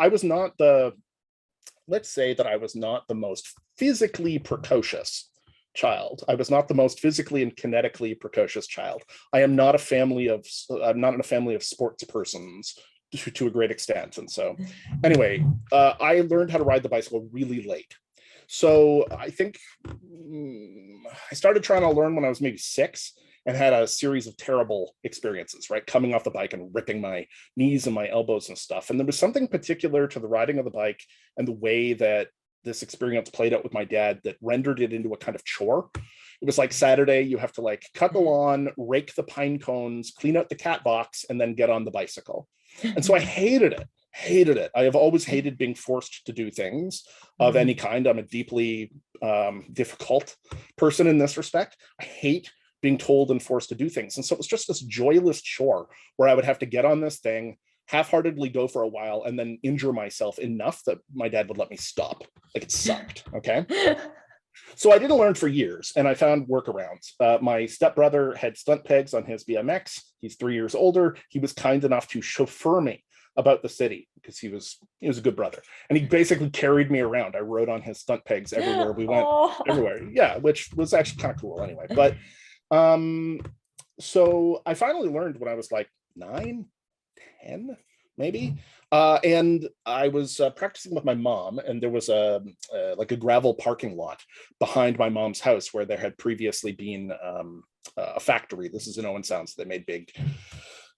let's say that I was not the most physically precocious child. I was not the most physically and kinetically precocious child. I'm not in a family of sports persons to a great extent. And so anyway, I learned how to ride the bicycle really late. So I think I started trying to learn when I was maybe 6 and had a series of terrible experiences, right? Coming off the bike and ripping my knees and my elbows and stuff. And there was something particular to the riding of the bike and the way that this experience played out with my dad that rendered it into a kind of chore. It was like Saturday, you have to like cut the lawn, rake the pine cones, clean out the cat box, and then get on the bicycle. And so I hated it. I have always hated being forced to do things of any kind. I'm a deeply difficult person in this respect. I hate being told and forced to do things. And so it was just this joyless chore where I would have to get on this thing, half-heartedly go for a while, and then injure myself enough that my dad would let me stop. Like, it sucked. Okay. So I didn't learn for years, and I found workarounds. My stepbrother had stunt pegs on his BMX. He's 3 years older. He was kind enough to chauffeur me about the city because he was a good brother, and he basically carried me around. I rode on his stunt pegs everywhere we went, everywhere. Yeah, which was actually kind of cool anyway. But so I finally learned when I was like 9, 10, maybe. And I was practicing with my mom, and there was like a gravel parking lot behind my mom's house where there had previously been a factory. This is in Owen Sound, so they made big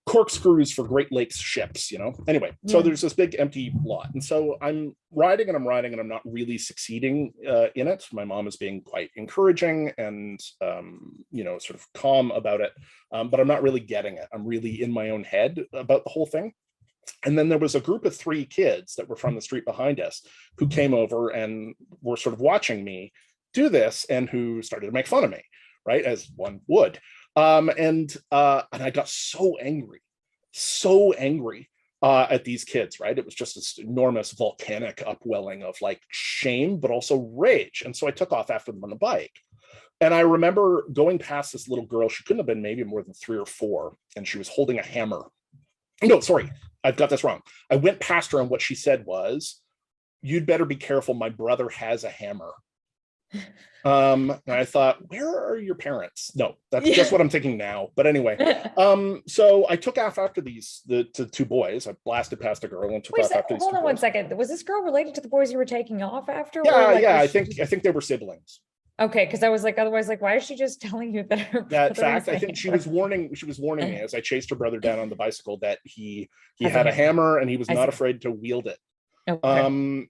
corkscrews for Great Lakes ships, Anyway, so there's this big empty lot. And so I'm riding and I'm not really succeeding in it. My mom is being quite encouraging and, sort of calm about it. But I'm not really getting it. I'm really in my own head about the whole thing. And then there was a group of 3 kids that were from the street behind us who came over and were sort of watching me do this and who started to make fun of me, right? As one would. And I got so angry at these kids, right? It was just this enormous volcanic upwelling of like shame, but also rage. And so I took off after them on the bike. And I remember going past this little girl. She couldn't have been maybe more than 3 or 4. And she was holding a hammer. No, sorry, I've got this wrong. I went past her and what she said was, "You'd better be careful. My brother has a hammer." And I thought, where are your parents? No, that's just what I'm thinking now. But anyway, so I took off after the 2 boys. I blasted past a girl and took off after these 2 boys. Hold on one second. Was this girl related to the boys you were taking off after? Yeah, I think they were siblings. Okay, because I was like, otherwise, like, why is she just telling you that her brother? In fact, I think she was warning me as I chased her brother down on the bicycle that he had a hammer and he was not afraid to wield it. Okay.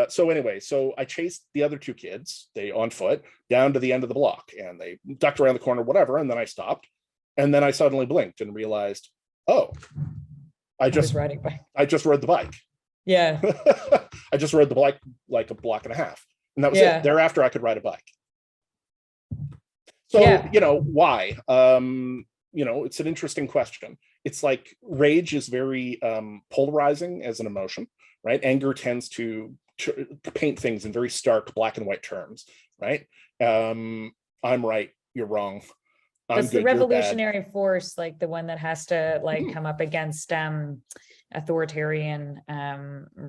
So anyway, so I chased the other 2 kids, they on foot, down to the end of the block, and they ducked around the corner, whatever, and then I stopped, and then I suddenly blinked and realized, oh, I just rode the bike. Yeah. I just rode the bike like a block and a half, and that was it. Thereafter, I could ride a bike. So, why? It's an interesting question. It's like rage is very polarizing as an emotion, right? Anger tends to paint things in very stark black and white terms, right? I'm right, you're wrong. That's the revolutionary force, like the one that has to like come up against authoritarian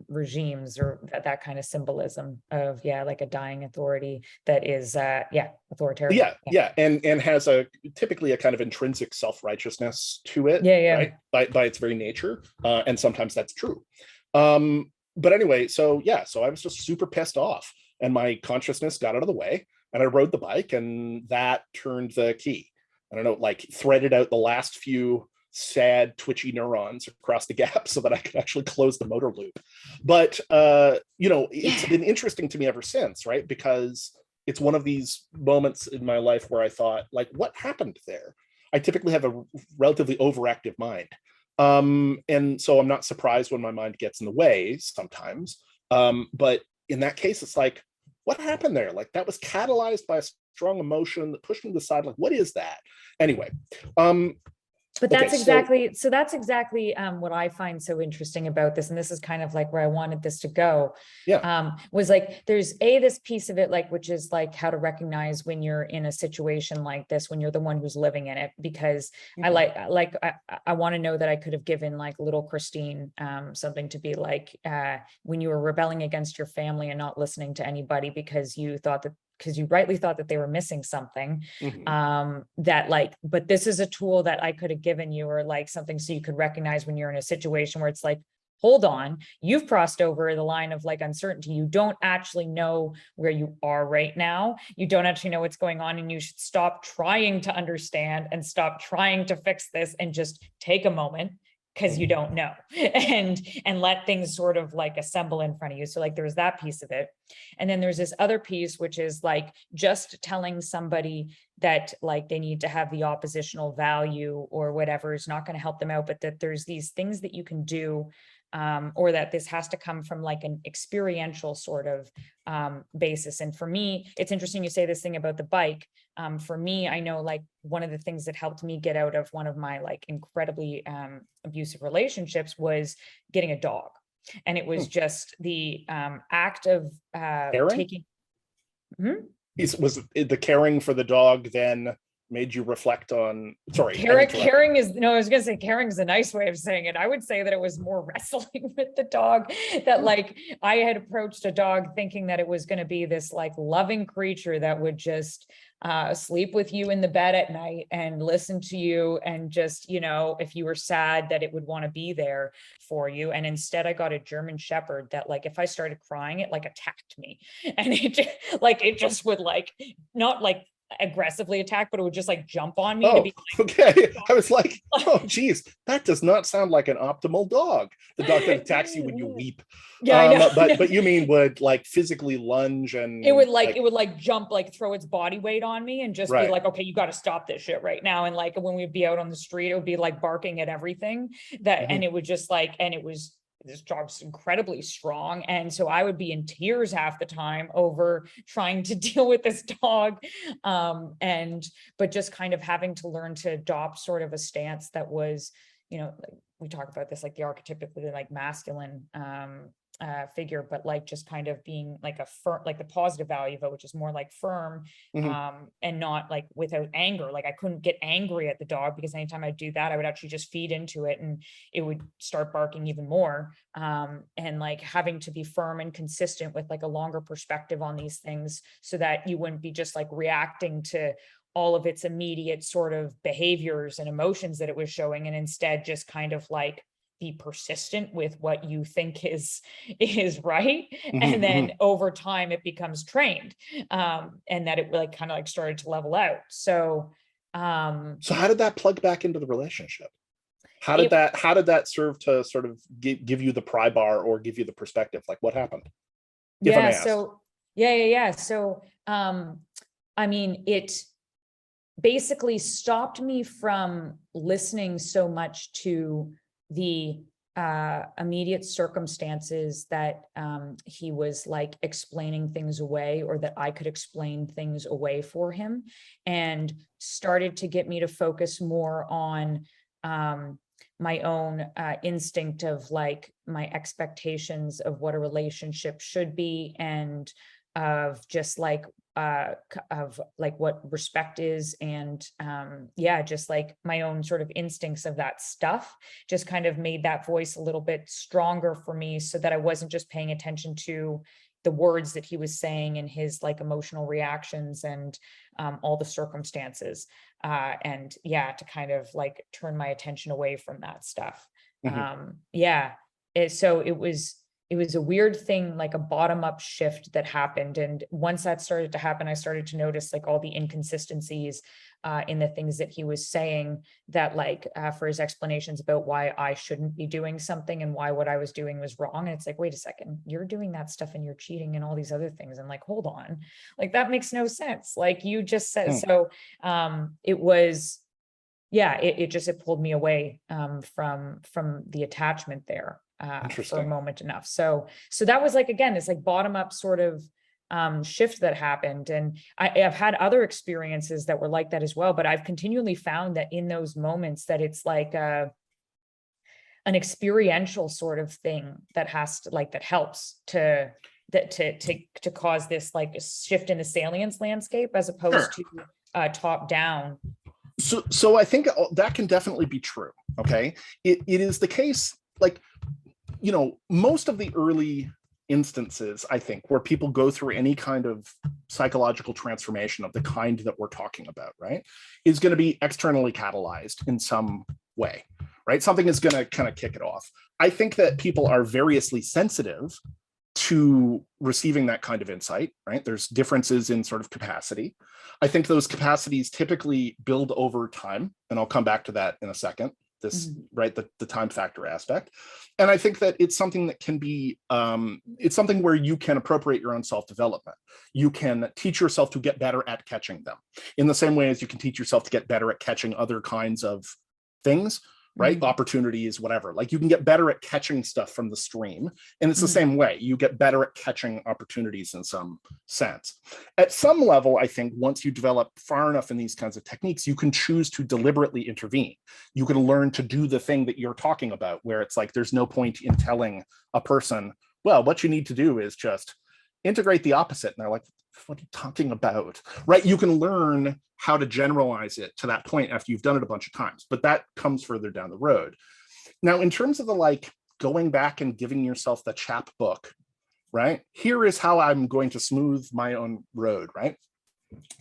regimes, or that kind of symbolism of like a dying authority that is authoritarian. And has typically a kind of intrinsic self-righteousness to it, right? By its very nature, and sometimes that's true. But anyway, so I was just super pissed off, and my consciousness got out of the way, and I rode the bike, and that turned the key. I don't know, like threaded out the last few sad twitchy neurons across the gap so that I could actually close the motor loop. But it's been interesting to me ever since, right? Because it's one of these moments in my life where I thought, like, what happened there? I typically have a relatively overactive mind. And so I'm not surprised when my mind gets in the way sometimes. But in that case, it's like, what happened there? Like, that was catalyzed by a strong emotion that pushed me to the side. Like, what is that? Anyway, but that's exactly what I find so interesting about this, and this is kind of like where I wanted this to go. Was like there's this piece of it, like, which is like how to recognize when you're in a situation like this, when you're the one who's living in it, because I want to know that I could have given like little Christine something to be like, when you were rebelling against your family and not listening to anybody because you rightly thought that they were missing something, that like, but this is a tool that I could have given you, or like something so you could recognize when you're in a situation where it's like, hold on, you've crossed over the line of like uncertainty. You don't actually know where you are right now. You don't actually know what's going on, and you should stop trying to understand and stop trying to fix this and just take a moment, because you don't know, and let things sort of like assemble in front of you. So like there's that piece of it. And then there's this other piece, which is like just telling somebody that like they need to have the oppositional value or whatever is not going to help them out, but that there's these things that you can do, or that this has to come from like an experiential sort of basis. And for me, it's interesting you say this thing about the bike. For me, I know like one of the things that helped me get out of one of my like incredibly abusive relationships was getting a dog. And it was just the act of taking. Was the caring for the dog then made you reflect on, sorry, caring is, no, I was gonna say caring is a nice way of saying it. I would say that it was more wrestling with the dog, that like I had approached a dog thinking that it was going to be this like loving creature that would just sleep with you in the bed at night and listen to you, and just, you know, if you were sad, that it would want to be there for you. And instead I got a German Shepherd that like if I started crying, it like attacked me, and it just would like not like aggressively attack, but it would just like jump on me to be like, okay. I was like, oh geez, that does not sound like an optimal dog. The dog that attacks you when you weep. Yeah, I know. But you mean would like physically lunge, and it would like jump, like throw its body weight on me and just be Right. like, okay, you got to stop this shit right now. And like when we'd be out on the street, it would be like barking at everything that, and it would just like, and it was, this dog's incredibly strong. And so I would be in tears half the time over trying to deal with this dog. But just kind of having to learn to adopt sort of a stance that was, you know, like we talk about this, like the archetypically like masculine figure, but like just kind of being like a firm, like the positive value of it, which is more like firm, and not like without anger. Like I couldn't get angry at the dog, because anytime I do that, I would actually just feed into it and it would start barking even more. And like having to be firm and consistent with like a longer perspective on these things, so that you wouldn't be just like reacting to all of its immediate sort of behaviors and emotions that it was showing, and instead just kind of like be persistent with what you think is right. And then over time it becomes trained, and that it like kind of like started to level out. So how did that plug back into the relationship? How did that serve to sort of give you the pry bar, or give you the perspective? Like what happened? So I mean, it basically stopped me from listening so much to the immediate circumstances that he was like explaining things away, or that I could explain things away for him, and started to get me to focus more on my own instinct of like my expectations of what a relationship should be, and of just like of like what respect is, and just like my own sort of instincts of that stuff just kind of made that voice a little bit stronger for me, so that I wasn't just paying attention to the words that he was saying and his like emotional reactions and all the circumstances, to kind of like turn my attention away from that stuff. So it was a weird thing, like a bottom-up shift that happened. And once that started to happen, I started to notice like all the inconsistencies in the things that he was saying, that like for his explanations about why I shouldn't be doing something and why what I was doing was wrong. And it's like, wait a second, you're doing that stuff and you're cheating and all these other things. And like, hold on, like that makes no sense. Like you just said, so it was, it pulled me away from the attachment there. For a moment enough. So that was like, again, this like bottom up sort of shift that happened. And I've had other experiences that were like that as well, but I've continually found that in those moments that it's like an experiential sort of thing that has to like, that helps to cause this like a shift in the salience landscape, as opposed to top down. So I think that can definitely be true. Okay. It is the case, like, you know, most of the early instances, I think, where people go through any kind of psychological transformation of the kind that we're talking about, right, is going to be externally catalyzed in some way, right? Something is going to kind of kick it off. I think that people are variously sensitive to receiving that kind of insight, right? There's differences in sort of capacity. I think those capacities typically build over time, and I'll come back to that in a second. Right, the time factor aspect. And I think that it's something that can be, it's something where you can appropriate your own self-development. You can teach yourself to get better at catching them, in the same way as you can teach yourself to get better at catching other kinds of things, right? Opportunities, whatever. Like you can get better at catching stuff from the stream. And it's the same way. You get better at catching opportunities in some sense. At some level, I think once you develop far enough in these kinds of techniques, you can choose to deliberately intervene. You can learn to do the thing that you're talking about, where it's like, there's no point in telling a person, well, what you need to do is just integrate the opposite. And they're like, what are you talking about? Right? You can learn how to generalize it to that point after you've done it a bunch of times, but that comes further down the road. Now, in terms of the like going back and giving yourself the chapbook, right? Here is how I'm going to smooth my own road, right?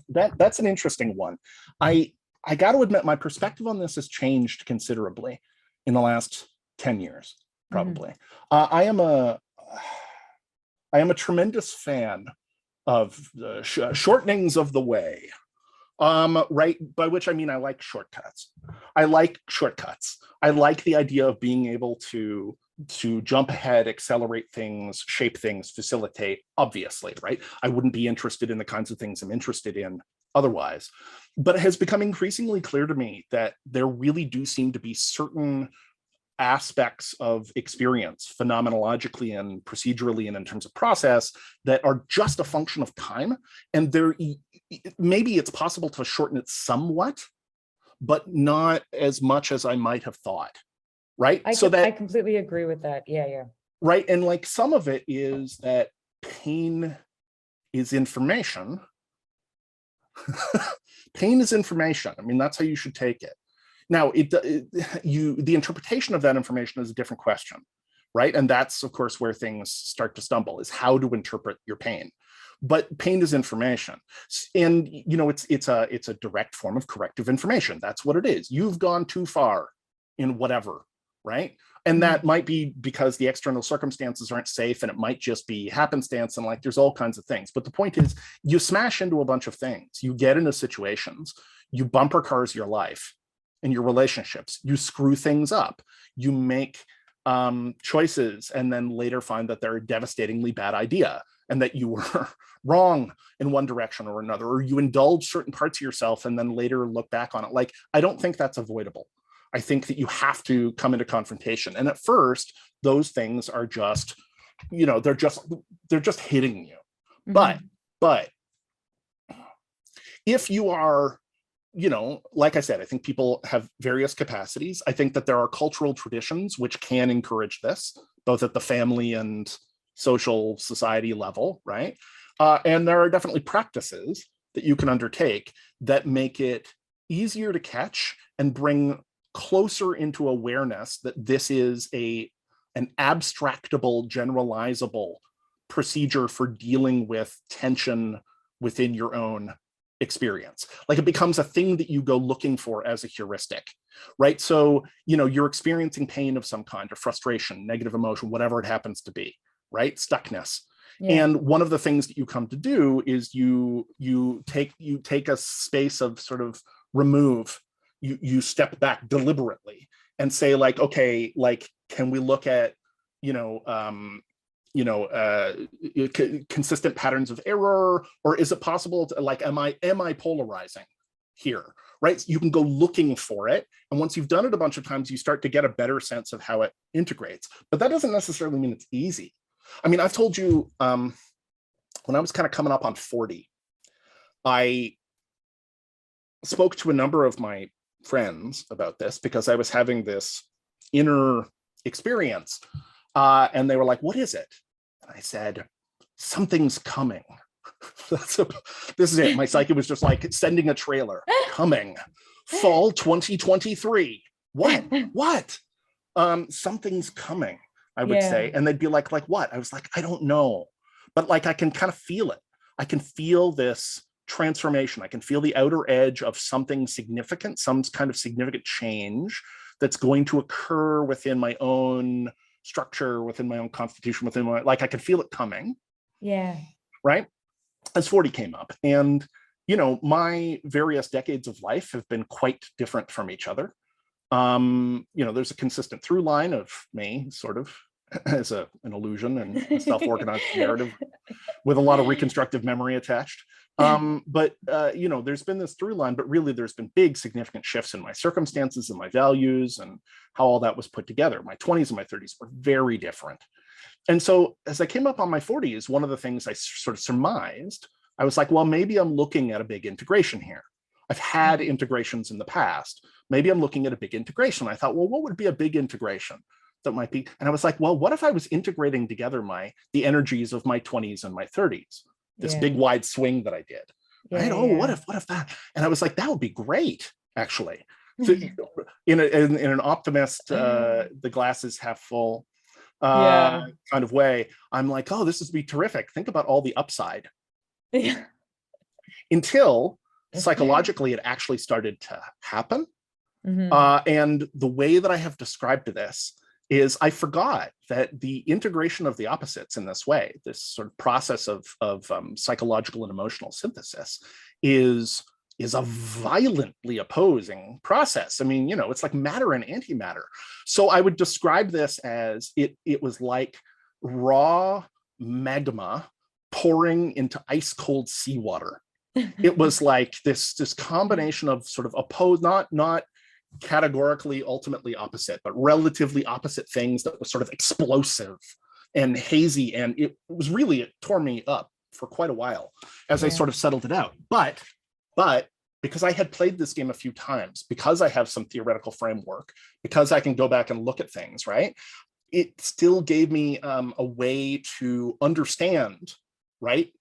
That's an interesting one. I got to admit, my perspective on this has changed considerably in the last 10 years, probably. I am a tremendous fan of the shortenings of the way. Right, by which I mean I like shortcuts. I like the idea of being able to jump ahead, accelerate things, shape things, facilitate, obviously, right? I wouldn't be interested in the kinds of things I'm interested in otherwise. But it has become increasingly clear to me that there really do seem to be certain aspects of experience, phenomenologically and procedurally and in terms of process, that are just a function of time. And there, maybe it's possible to shorten it somewhat, but not as much as I might have thought. Right? I completely agree with that. Yeah. Right. And like some of it is that pain is information. Pain is information. I mean, that's how you should take it. Now, the interpretation of that information is a different question, right? And that's, of course, where things start to stumble, is how to interpret your pain. But pain is information, and it's a direct form of corrective information. That's what it is. You've gone too far in whatever, right? And that might be because the external circumstances aren't safe, and it might just be happenstance, and like there's all kinds of things. But the point is, you smash into a bunch of things. You get into situations, you bumper cars your life and your relationships, you screw things up, you make choices, and then later find that they're a devastatingly bad idea and that you were wrong in one direction or another, or you indulge certain parts of yourself and then later look back on it. Like, I don't think that's avoidable. I think that you have to come into confrontation. And at first, those things are just, they're just hitting you. But if you are, like I said, I think people have various capacities. I think that there are cultural traditions which can encourage this, both at the family and social society level, right? And there are definitely practices that you can undertake that make it easier to catch and bring closer into awareness that this is an abstractable, generalizable procedure for dealing with tension within your own experience. Like, it becomes a thing that you go looking for as a heuristic, right? So, you're experiencing pain of some kind, or frustration, negative emotion, whatever it happens to be, right? Stuckness. Yeah. And one of the things that you come to do is you take a space of sort of remove. You step back deliberately and say, like, okay, like, can we look at consistent patterns of error, or is it possible to, like, am I polarizing here, right? You can go looking for it, and once you've done it a bunch of times, you start to get a better sense of how it integrates. But that doesn't necessarily mean it's easy. I mean, I've told you, when I was kind of coming up on 40, I spoke to a number of my friends about this because I was having this inner experience, and they were like, what is it? And I said, something's coming. This is it. My psyche was just like sending a trailer. Coming. Fall 2023. What? Something's coming, I would say. And they'd be like what? I was like, I don't know. But like, I can kind of feel it. I can feel this transformation. I can feel the outer edge of something significant, some kind of significant change that's going to occur within my own structure, within my own constitution, within my, like, I could feel it coming. Yeah. Right? As 40 came up, and my various decades of life have been quite different from each other. There's a consistent through line of me sort of as an illusion and a self-organized narrative with a lot of reconstructive memory attached. But there's been this through line, but really there's been big significant shifts in my circumstances and my values and how all that was put together. My 20s and my 30s were very different. And so as I came up on my 40s, one of the things I sort of surmised, I was like, well, maybe I'm looking at a big integration here. I've had integrations in the past. Maybe I'm looking at a big integration. I thought, well, what would be a big integration that might be? And I was like, well, what if I was integrating together the energies of my 20s and my 30s? this big wide swing that I did. Right? Oh, what if that? And I was like, that would be great, actually. So in an optimist, the glass is half full kind of way, I'm like, oh, this would be terrific. Think about all the upside. Until psychologically it actually started to happen. And the way that I have described this is I forgot that the integration of the opposites in this way, this sort of process of psychological and emotional synthesis, is a violently opposing process. I mean, it's like matter and antimatter. So I would describe this as it was like raw magma pouring into ice cold seawater. It was like this combination of sort of opposed, not categorically ultimately opposite, but relatively opposite things that was sort of explosive and hazy. And it tore me up for quite a while as I sort of settled it out. But because I had played this game a few times, because I have some theoretical framework, because I can go back and look at things, right? It still gave me a way to understand, right?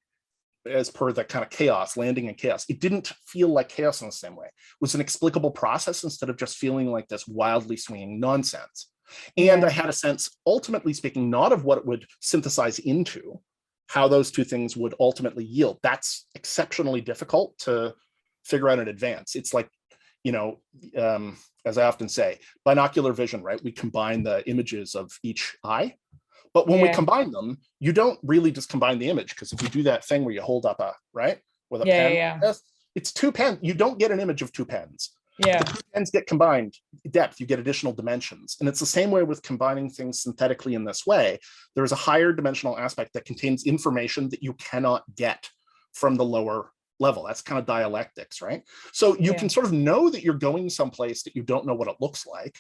As per the kind of chaos, landing in chaos. It didn't feel like chaos in the same way. It was an explicable process instead of just feeling like this wildly swinging nonsense. And I had a sense, ultimately speaking, not of what it would synthesize into, how those two things would ultimately yield. That's exceptionally difficult to figure out in advance. It's like, as I often say, binocular vision, right? We combine the images of each eye. But when we combine them, you don't really just combine the image, because if you do that thing where you hold up with a pen, it's two pens. You don't get an image of two pens. The two pens get combined depth, you get additional dimensions. And it's the same way with combining things synthetically in this way. There's a higher dimensional aspect that contains information that you cannot get from the lower level. That's kind of dialectics, right? So you can sort of know that you're going someplace that you don't know what it looks like,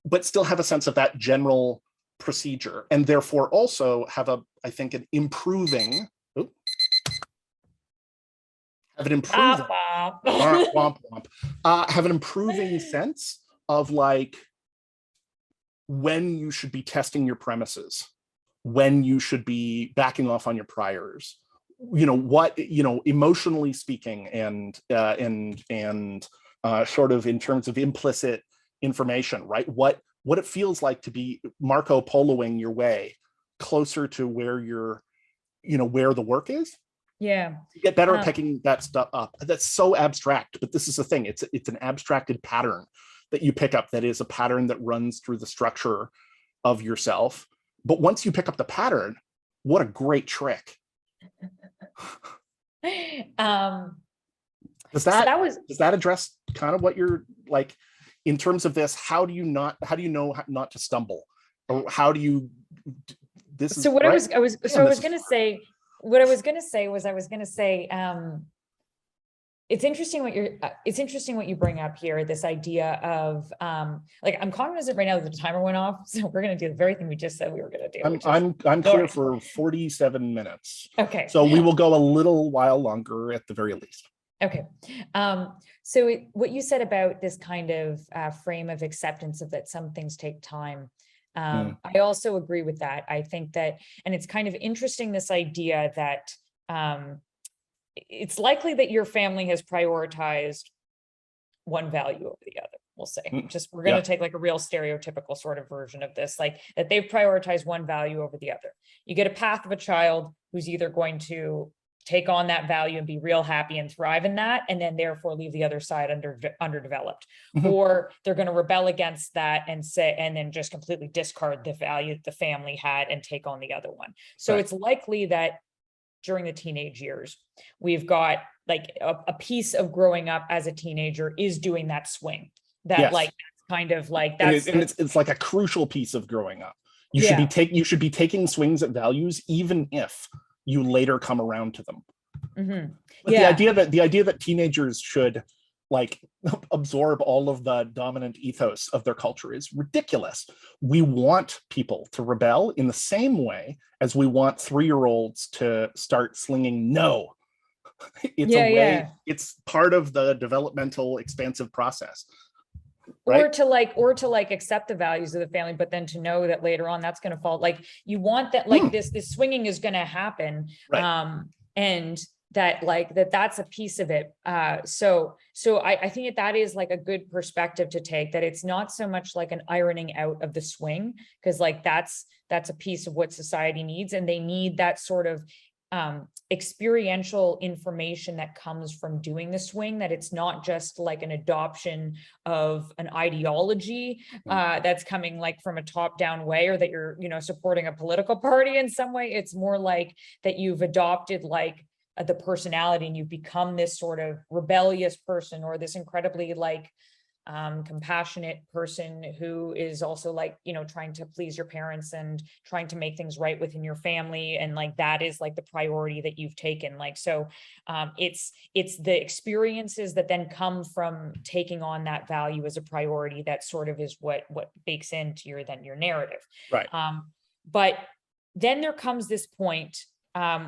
but still have a sense of that general procedure, and therefore also have an improving sense of like when you should be testing your premises, when you should be backing off on your priors, emotionally speaking, and sort of in terms of implicit information, right? What it feels like to be Marco Poloing your way closer to where where the work is. You get better at picking that stuff up. That's so abstract, but this is the thing. It's an abstracted pattern that you pick up that is a pattern that runs through the structure of yourself. But once you pick up the pattern, what a great trick. Does that address kind of what you're like? In terms of this, how do you know not to stumble, or how do you? What I was going to say it's interesting what you bring up here. This idea of I'm cognizant right now that the timer went off, so we're going to do the very thing we just said we were going to do. I'm clear for 47 minutes. Okay. So we will go a little while longer at the very least. Okay. So what you said about this kind of frame of acceptance of that some things take time. I also agree with that. I think that, and it's kind of interesting, this idea that it's likely that your family has prioritized one value over the other. We'll say, we're going to take like a real stereotypical sort of version of this, like that they've prioritized one value over the other. You get a path of a child who's either going to take on that value and be real happy and thrive in that, and then therefore leave the other side underdeveloped, or they're going to rebel against that and then just completely discard the value that the family had and take on the other one. So it's likely that during the teenage years, we've got like a piece of growing up as a teenager is doing that swing, that like kind of like that's it's like a crucial piece of growing up. You should be taking swings at values, even if you later come around to them. But the idea that teenagers should like absorb all of the dominant ethos of their culture is ridiculous. We want people to rebel in the same way as we want 3-year-olds to start slinging no. It's part of the developmental expansive process. Right? Or to accept the values of the family, but then to know that later on that's going to fall. Like you want that, like this swinging is going to happen. Right. and that's a piece of it. So I think that is like a good perspective to take, that it's not so much like an ironing out of the swing, because like that's a piece of what society needs, and they need that sort of experiential information that comes from doing the swing, that it's not just like an adoption of an ideology that's coming like from a top-down way, or that you're, you know, supporting a political party in some way. It's more like that you've adopted like the personality, and you've become this sort of rebellious person, or this incredibly like compassionate person who is also like, you know, trying to please your parents and trying to make things right within your family. And like, that is like the priority that you've taken. Like, so it's the experiences that then come from taking on that value as a priority that sort of is what bakes into your narrative. Right. But then there comes this point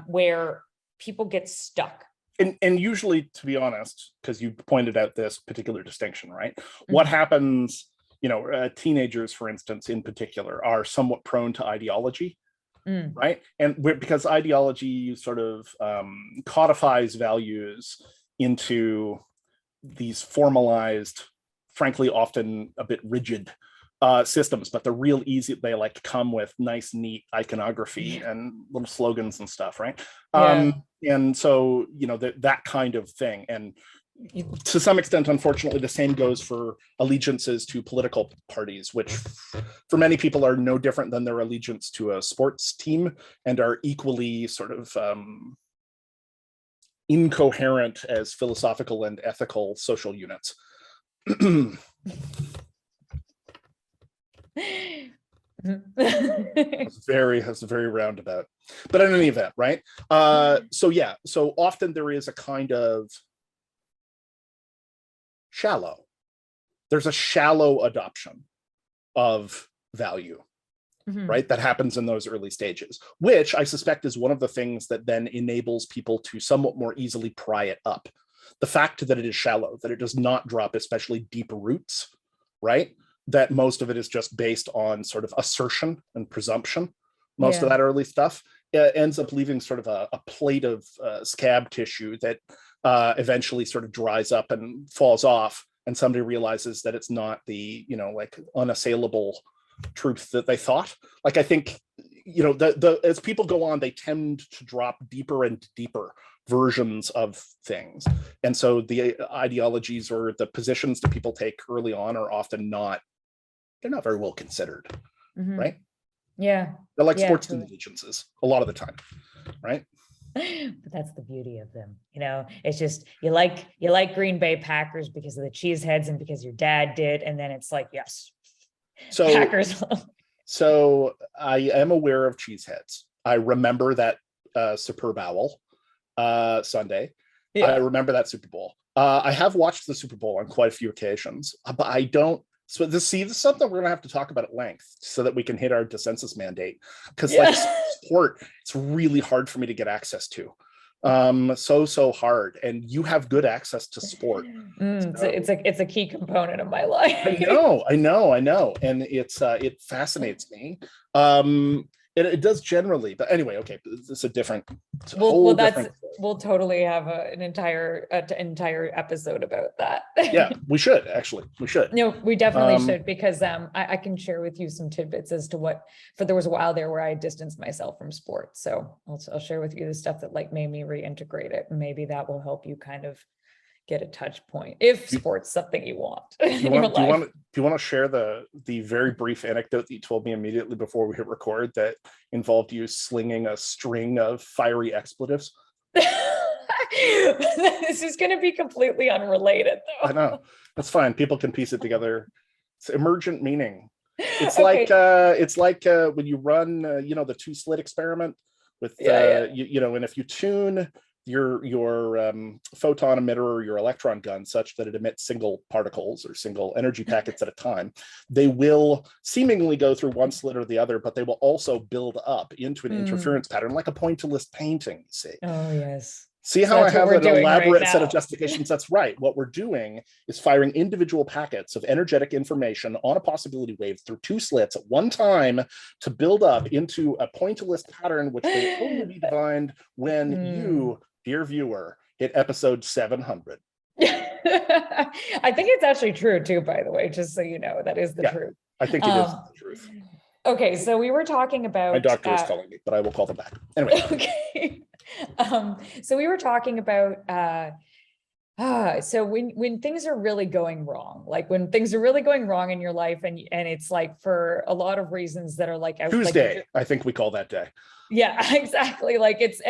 where people get stuck. And usually, to be honest, because you pointed out this particular distinction, right? What happens, you know, teenagers, for instance, in particular, are somewhat prone to ideology, right? And because ideology sort of codifies values into these formalized, frankly, often a bit rigid systems, but they're real easy. They like come with nice, neat iconography and little slogans and stuff, right? And so, you know, that kind of thing. And to some extent, unfortunately, the same goes for allegiances to political parties, which for many people are no different than their allegiance to a sports team, and are equally sort of incoherent as philosophical and ethical social units. It's very roundabout, but in any event, right? So often there is a kind of there's a shallow adoption of value, right? That happens in those early stages, which I suspect is one of the things that then enables people to somewhat more easily pry it up. The fact that it is shallow, that it does not drop especially deep roots, right? That most of it is just based on sort of assertion and presumption. Most of that early stuff ends up leaving sort of a plate of scab tissue that eventually sort of dries up and falls off, and somebody realizes that it's not the, you know, like unassailable truth that they thought. Like, I think, you know, as people go on, they tend to drop deeper and deeper versions of things, and so the ideologies or the positions that people take early on are often not very well considered, right? They're like sports allegiances a lot of the time, right? But that's the beauty of them, you know. It's just you like Green Bay Packers because of the cheeseheads and because your dad did, and then it's like, yes, so Packers. So I am aware of cheeseheads. I remember that superb owl Sunday. I remember that Super Bowl. I have watched the Super Bowl on quite a few occasions, but I don't. So this is something we're going to have to talk about at length so that we can hit our Dissensus mandate, because like sport, it's really hard for me to get access to. So hard, and you have good access to sport. It's a key component of my life. I know, and it fascinates me. It does generally, but anyway, okay, it's a different. We'll totally have an entire episode about that. Yeah, we should actually. We should. No, we definitely should, because I can share with you some tidbits as to what. For there was a while there where I distanced myself from sports, so I'll share with you the stuff that like made me reintegrate it, and maybe that will help you kind of get a touch point if sports something you want. Do you want to share the very brief anecdote that you told me immediately before we hit record that involved you slinging a string of fiery expletives? This is going to be completely unrelated, though. I know, that's fine. People can piece it together. It's emergent meaning. It's like when you run the two slit experiment with and if you tune your photon emitter or your electron gun such that it emits single particles or single energy packets at a time, they will seemingly go through one slit or the other, but they will also build up into an interference pattern, like a pointillist painting, you see. Oh yes. See how I have an elaborate set of now. justifications? That's right. What we're doing is firing individual packets of energetic information on a possibility wave through two slits at one time to build up into a pointillist pattern, which will only be divined when you, dear viewer, hit episode 700. I think it's actually true too, by the way, just so you know, that is the truth. I think it is the truth. Okay, so we were talking about... My doctor is calling me, but I will call them back. Anyway. Okay. So we were talking about so when things are really going wrong, like when things are really going wrong in your life, and it's like for a lot of reasons that are like Tuesday, like, I think we call that day. Yeah, exactly. Like it's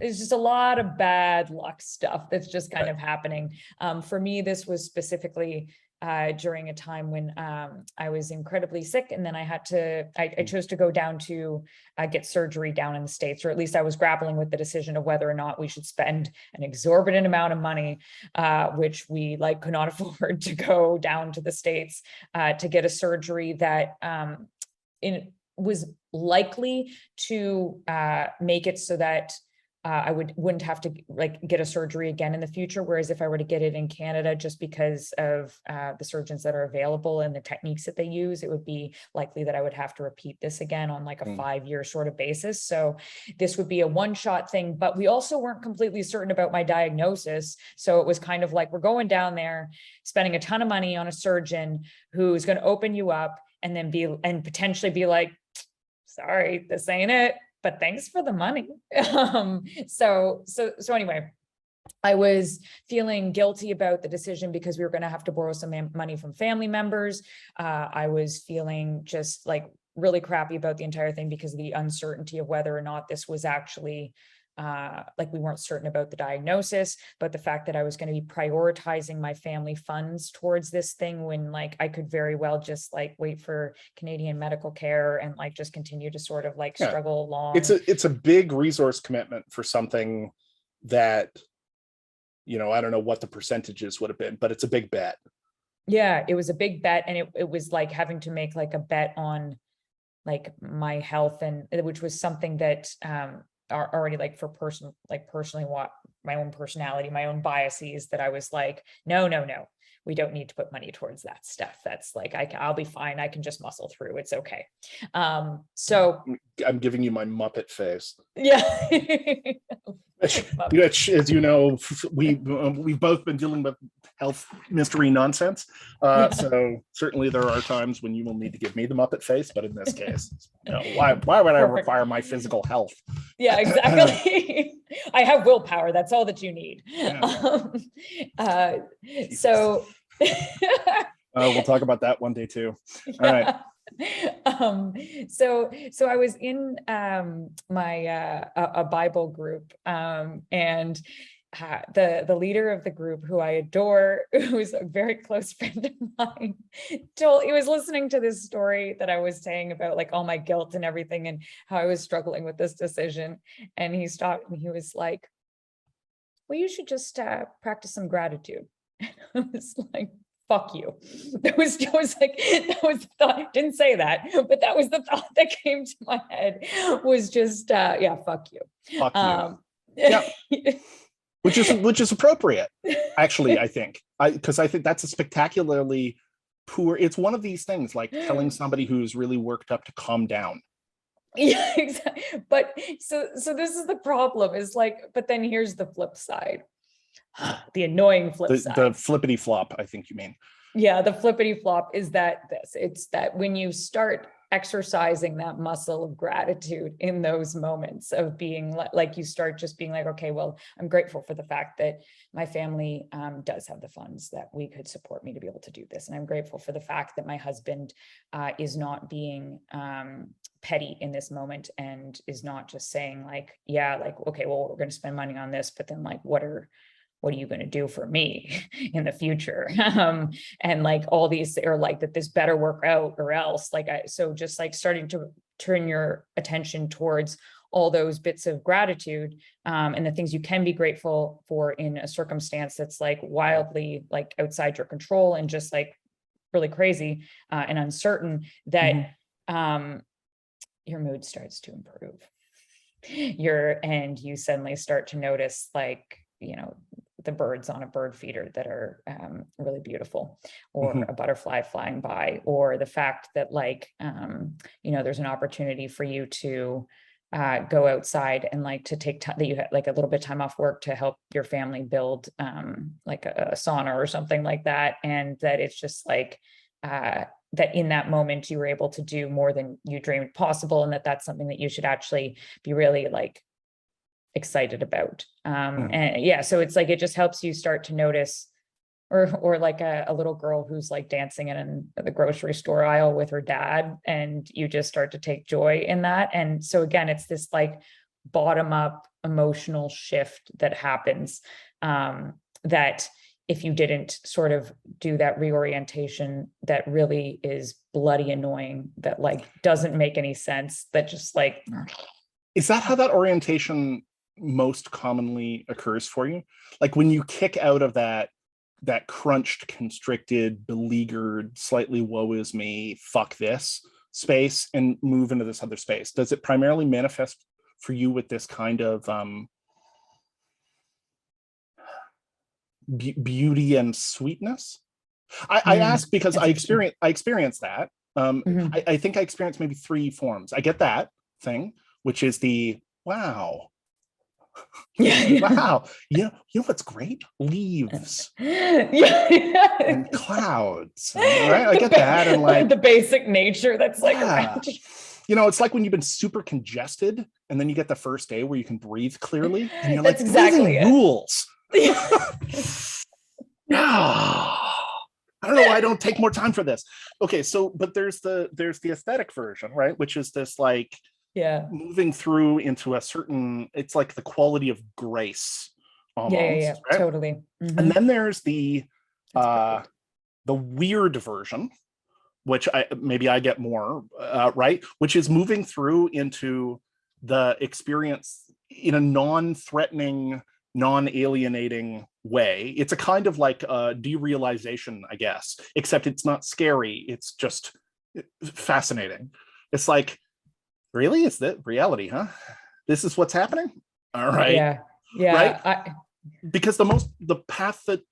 just a lot of bad luck stuff that's just kind of happening. For me, this was specifically during a time when I was incredibly sick, and then I chose to go down to get surgery down in the States, or at least I was grappling with the decision of whether or not we should spend an exorbitant amount of money, which we could not afford, to go down to the States to get a surgery that was likely to make it so that I wouldn't have to get a surgery again in the future. Whereas if I were to get it in Canada, just because of the surgeons that are available and the techniques that they use, it would be likely that I would have to repeat this again on a 5-year sort of basis. So this would be a one-shot thing, but we also weren't completely certain about my diagnosis. So it was kind of like, we're going down there, spending a ton of money on a surgeon who's going to open you up and then potentially be like, sorry, this ain't it, but thanks for the money. So anyway, I was feeling guilty about the decision because we were going to have to borrow some money from family members. I was feeling just really crappy about the entire thing because of the uncertainty of whether or not this was actually we weren't certain about the diagnosis, but the fact that I was going to be prioritizing my family funds towards this thing when I could very well just wait for Canadian medical care and just continue to sort of struggle along. It's a big resource commitment for something that, I don't know what the percentages would have been, but it's a big bet. Yeah, it was a big bet, and it was like having to make a bet on my health, and which was something that are already for personally what my own personality, my own biases, that I was no, we don't need to put money towards that stuff. That's I'll be fine. I can just muscle through. It's okay. So I'm giving you my Muppet face. Yeah. Which, as you know, we've both been dealing with health mystery nonsense. So certainly there are times when you will need to give me the Muppet face, but in this case, why would I require my physical health? Yeah, exactly. I have willpower. That's all that you need. Yeah. So we'll talk about that one day too. All right. So I was in my a Bible group, and the leader of the group, who I adore, who's a very close friend of mine, he was listening to this story that I was saying about all my guilt and everything and how I was struggling with this decision, and he stopped and he was like, well, you should just practice some gratitude. And I was like, fuck you. That was the thought. I didn't say that, but that was the thought that came to my head, was just fuck you. Fuck you. Yeah. Which is appropriate, actually, I think. Because I think that's a spectacularly poor, it's one of these things, like telling somebody who's really worked up to calm down. Yeah, exactly. But so this is the problem, is but then here's the flip side. The annoying flip side. The flippity flop, I think you mean. Yeah, the flippity flop is it's that when you start exercising that muscle of gratitude in those moments of being you start just being okay, well, I'm grateful for the fact that my family does have the funds that we could support me to be able to do this. And I'm grateful for the fact that my husband is not being petty in this moment, and is not just saying okay, well, we're going to spend money on this, but then what are you going to do for me in the future? And all these are that this better work out or else. So just starting to turn your attention towards all those bits of gratitude and the things you can be grateful for in a circumstance that's wildly outside your control and just really crazy and uncertain, that your mood starts to improve. you suddenly start to notice, like, the birds on a bird feeder that are really beautiful, or a butterfly flying by, or the fact that, like, there's an opportunity for you to go outside and, like, to take time, that you had like a little bit of time off work to help your family build like a sauna or something like that. And that it's just like, that in that moment you were able to do more than you dreamed possible, and that's something that you should actually be really, like, excited about. And yeah, so it's like, it just helps you start to notice, or like a little girl who's, like, dancing in the grocery store aisle with her dad, and you just start to take joy in that. And so again, it's this, like, bottom up emotional shift that happens, that if you didn't sort of do that reorientation, that really is bloody annoying, that, like, doesn't make any sense, that just, like. Is that how that orientation most commonly occurs for you? Like, when you kick out of that crunched, constricted, beleaguered, slightly woe is me, fuck this space, and move into this other space, does it primarily manifest for you with this kind of beauty and sweetness? I ask because I experience that. I think I experienced maybe 3 forms. I get that thing, which is the wow. Wow, you know what's great? Leaves and clouds, right? I get that, and, like, the basic nature that's, like, around. It's like when you've been super congested, and then you get the first day where you can breathe clearly, and you're That's like, exactly breathing rules. I don't know why I don't take more time for this. Okay, so but there's the aesthetic version, right? Which is this, like, moving through into a certain, it's like the quality of grace almost, right? Totally. And then there's the weird version, which I get more, right? Which is moving through into the experience in a non-threatening, non-alienating way. It's a kind of like a derealization, I guess, except it's not scary. It's just fascinating. It's like, really? Is that reality, huh? This is what's happening? All right. Right? Because the path that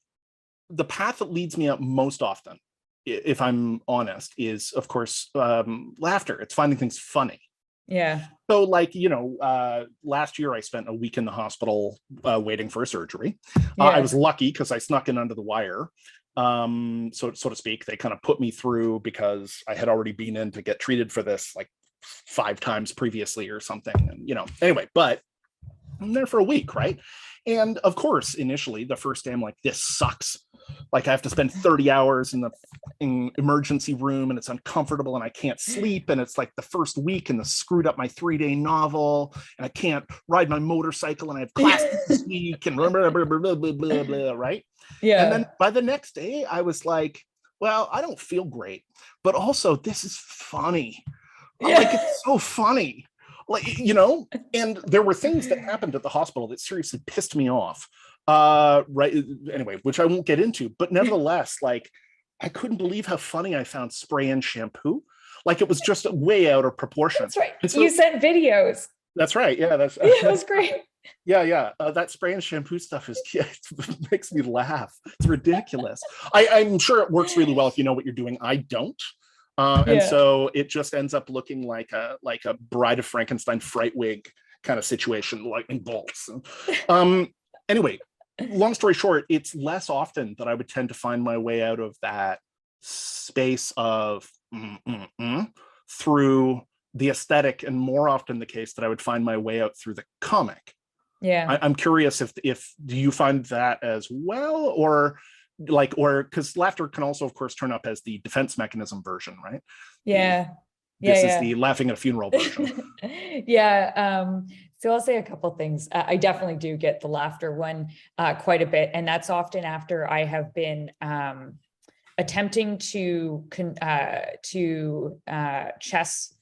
leads me up most often, if I'm honest, is, of course, laughter. It's finding things funny. Yeah. So, like, last year I spent a week in the hospital waiting for a surgery. I was lucky because I snuck in under the wire, so to speak. They kind of put me through because I had already been in to get treated for this, like, 5 times previously or something. And, anyway, but I'm there for a week, right? And of course, initially, the first day, I'm like, this sucks. Like, I have to spend 30 hours in the emergency room, and it's uncomfortable, and I can't sleep. And it's like the first week, and screwed up my 3-day novel, and I can't ride my motorcycle, and I have classes this week, and blah, blah, blah, blah, blah, blah, blah, right? Yeah. And then by the next day, I was like, well, I don't feel great, but also this is funny. Like, it's so funny, like, and there were things that happened at the hospital that seriously pissed me off, right? Anyway, which I won't get into, but nevertheless, like, I couldn't believe how funny I found spray and shampoo. Like, it was just way out of proportion. That's right. So, you sent videos. That's right. Yeah, that was great. Yeah. That spray and shampoo stuff it makes me laugh. It's ridiculous. I'm sure it works really well if you know what you're doing. I don't. And so it just ends up looking like a Bride of Frankenstein fright wig kind of situation, lightning bolts. Anyway, long story short, it's less often that I would tend to find my way out of that space of through the aesthetic, and more often the case that I would find my way out through the comic. Yeah, I'm curious if do you find that as well, or because laughter can also, of course, turn up as the defense mechanism version, right? This is the laughing at a funeral version. So I'll say a couple of things. I definitely do get the laughter one quite a bit, and that's often after I have been attempting to be a chess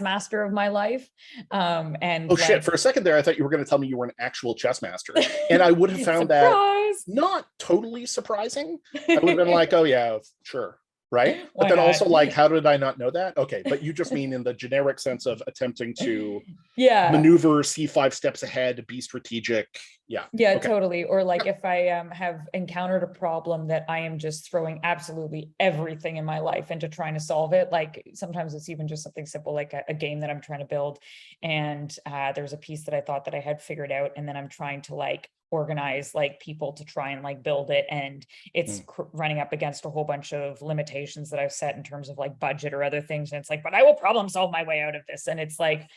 master of my life. And shit, for a second there, I thought you were going to tell me you were an actual chess master. And I would have found that not totally surprising. I would have been like, oh yeah, sure. right? Why But then not? also like, how did I not know that? Okay, but you just mean in the generic sense of attempting to Yeah. maneuver, see 5 steps ahead, be strategic. Yeah. Yeah, Okay. totally. Or like if I have encountered a problem that I am just throwing absolutely everything in my life into trying to solve it. Like sometimes it's even just something simple, like a game that I'm trying to build. And there's a piece that I thought that I had figured out. And then I'm trying to like organize like people to try and like build it. And it's running up against a whole bunch of limitations that I've set in terms of like budget or other things. And it's like, but I will problem solve my way out of this. And it's like,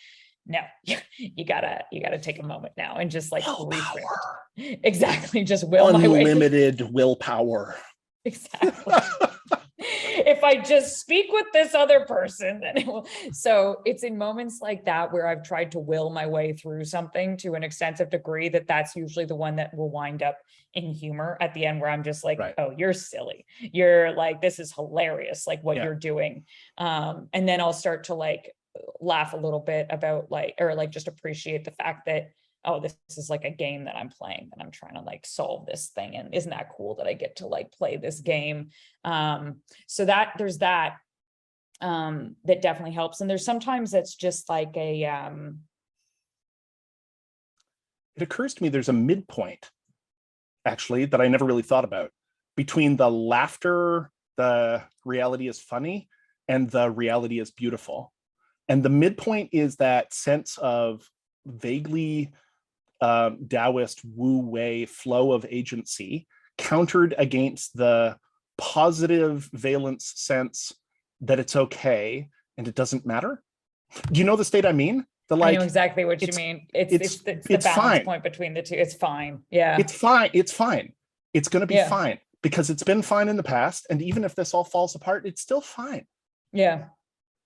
no, you gotta take a moment now and just like willpower. Exactly, just will my way. Unlimited willpower. Exactly. If I just speak with this other person, then it will. So it's in moments like that where I've tried to will my way through something to an extensive degree that's usually the one that will wind up in humor at the end, where I'm just like, oh, you're silly. You're like, this is hilarious, like what you're doing. And then I'll start to like laugh a little bit about like, or like just appreciate the fact that, oh, this is like a game that I'm playing and I'm trying to like solve this thing. And isn't that cool that I get to like play this game? So that there's that, that definitely helps. And there's sometimes it's just like a, it occurs to me there's a midpoint actually that I never really thought about between the laughter, the reality is funny, and the reality is beautiful. And the midpoint is that sense of vaguely Taoist Wu Wei flow of agency countered against the positive valence sense that it's okay and it doesn't matter. Do you know the state I mean? I know exactly what you mean. It's the balance fine. point between the two. It's fine. Yeah. It's fine. It's fine. It's going to be fine because it's been fine in the past. And even if this all falls apart, it's still fine. Yeah.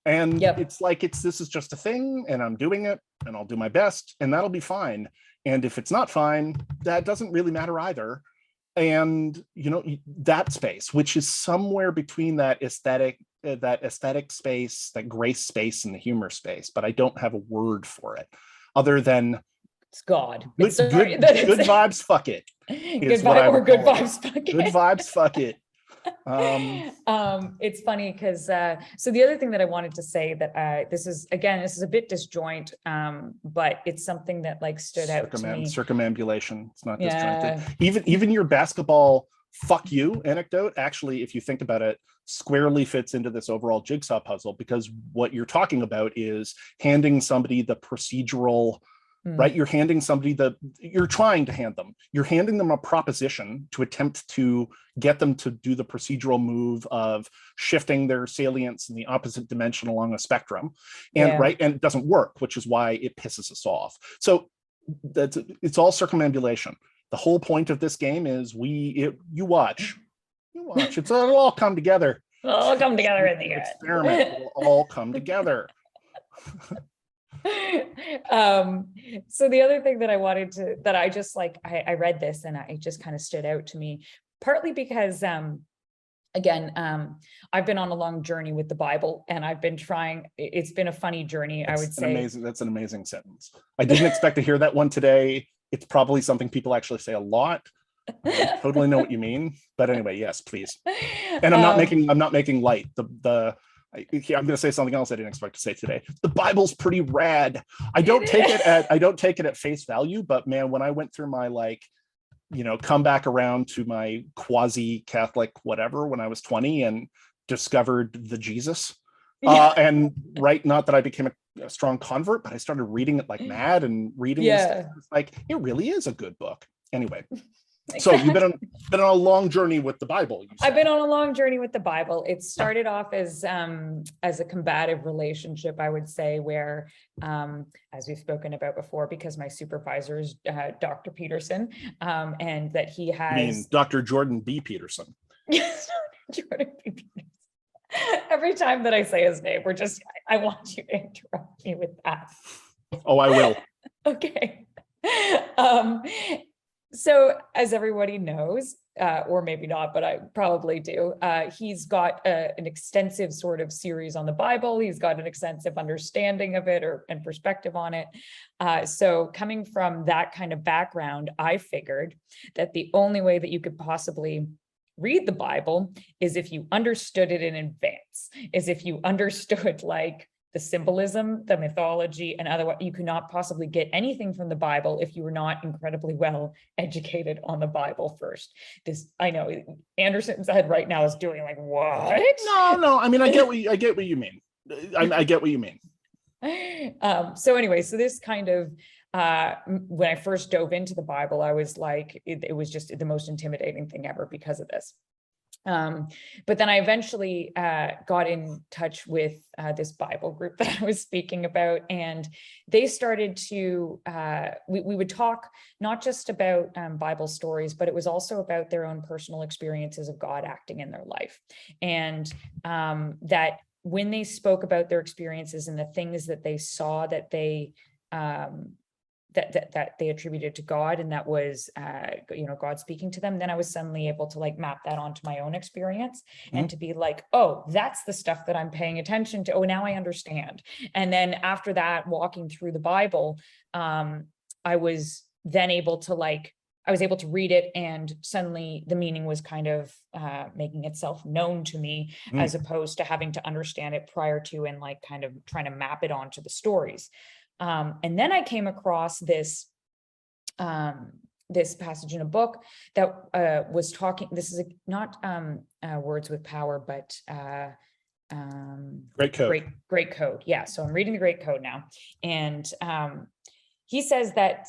And it's like, this is just a thing and I'm doing it and I'll do my best and that'll be fine. And if it's not fine, that doesn't really matter either. And, you know, that space, which is somewhere between that aesthetic space, that grace space and the humor space, but I don't have a word for it other than it's God. Good vibes, fuck it. Good vibes, fuck it. Good vibes, fuck it. It's funny because so the other thing that I wanted to say that this is a bit disjoint, but it's something that like stood out to me. Circumambulation. It's not disjointed. Even your basketball fuck you anecdote, actually, if you think about it, squarely fits into this overall jigsaw puzzle, because what you're talking about is handing somebody the procedural, right? You're handing somebody you're handing them a proposition to attempt to get them to do the procedural move of shifting their salience in the opposite dimension along a spectrum. And right. And it doesn't work, which is why it pisses us off. So it's all circumambulation. The whole point of this game is you watch, it'll all come together. It'll all come together in the experiment. It'll all come together. So the other thing that I wanted to, that I just like, I read this and it just kind of stood out to me, partly because, again, I've been on a long journey with the Bible and I've been trying, it's been a funny journey, I would say. That's an amazing sentence. I didn't expect to hear that one today. It's probably something people actually say a lot. I totally know what you mean, but anyway, yes, please. And I'm not making light. I'm going to say something else I didn't expect to say today. The Bible's pretty rad. I don't take it at face value, but man, when I went through my come back around to my quasi-Catholic whatever when I was 20 and discovered the Jesus, and right, not that I became a strong convert, but I started reading it like mad and reading this. It's like, it really is a good book. Anyway. So you've been on a long journey with the Bible. I've been on a long journey with the Bible. It started off as a combative relationship, I would say, where, as we've spoken about before, because my supervisor is Dr. Peterson, and that he has... You mean Dr. Jordan B. Peterson? Yes, Jordan B. Peterson. Every time that I say his name, I want you to interrupt me with that. Oh, I will. Okay. So as everybody knows, or maybe not, but I probably do, he's got an extensive sort of series on the Bible. He's got an extensive understanding of it and perspective on it. So coming from that kind of background, I figured that the only way that you could possibly read the Bible is if you understood it in advance, is if you understood like the symbolism, the mythology, and otherwise you could not possibly get anything from the Bible if you were not incredibly well educated on the Bible first. This, I know Anderson's head right now is doing like, what? No. I mean, I get what you mean. I get what you mean. So anyway, so this kind of, when I first dove into the Bible, I was like, it was just the most intimidating thing ever because of this. But then I eventually got in touch with this Bible group that I was speaking about, and they started to, we would talk not just about Bible stories, but it was also about their own personal experiences of God acting in their life. And that when they spoke about their experiences and the things that they saw that they that they attributed to God, and that was God speaking to them, then I was suddenly able to like map that onto my own experience and to be like, oh, that's the stuff that I'm paying attention to. Oh, now I understand. And then after that, walking through the Bible, I was then able to I was able to read it, and suddenly the meaning was kind of making itself known to me, as opposed to having to understand it prior to and like kind of trying to map it onto the stories. And then I came across this this passage in a book that was talking. This is not Words with Power, but Great Code. Great Code. Yeah. So I'm reading the Great Code now, and he says that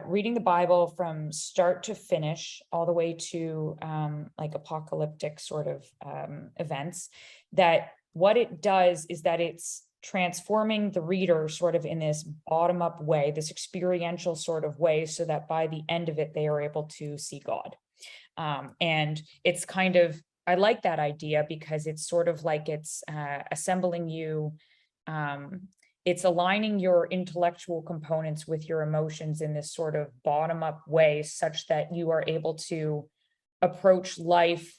reading the Bible from start to finish, all the way to like apocalyptic sort of events, that what it does is that it's transforming the reader sort of in this bottom-up way, this experiential sort of way, so that by the end of it, they are able to see God. And it's kind of, I like that idea because it's sort of like it's assembling you, it's aligning your intellectual components with your emotions in this sort of bottom-up way, such that you are able to approach life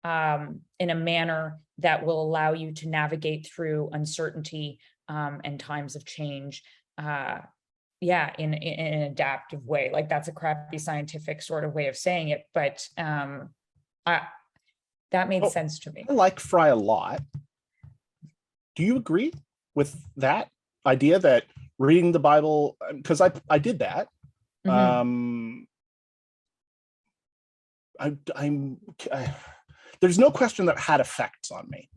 in a manner that will allow you to navigate through uncertainty and times of change. In an adaptive way. Like, that's a crappy scientific sort of way of saying it, but that made sense to me. I like Fry a lot. Do you agree with that idea that reading the Bible, because I did that. There's no question that had effects on me,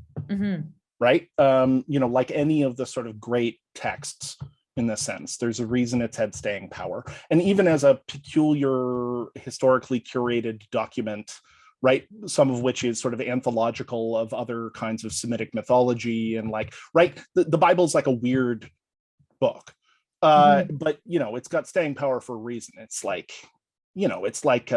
right? Like any of the sort of great texts in this sense, there's a reason it's had staying power. And even as a peculiar, historically curated document, right, some of which is sort of anthological of other kinds of Semitic mythology, and like, right, the Bible's like a weird book, but it's got staying power for a reason. It's like, it's like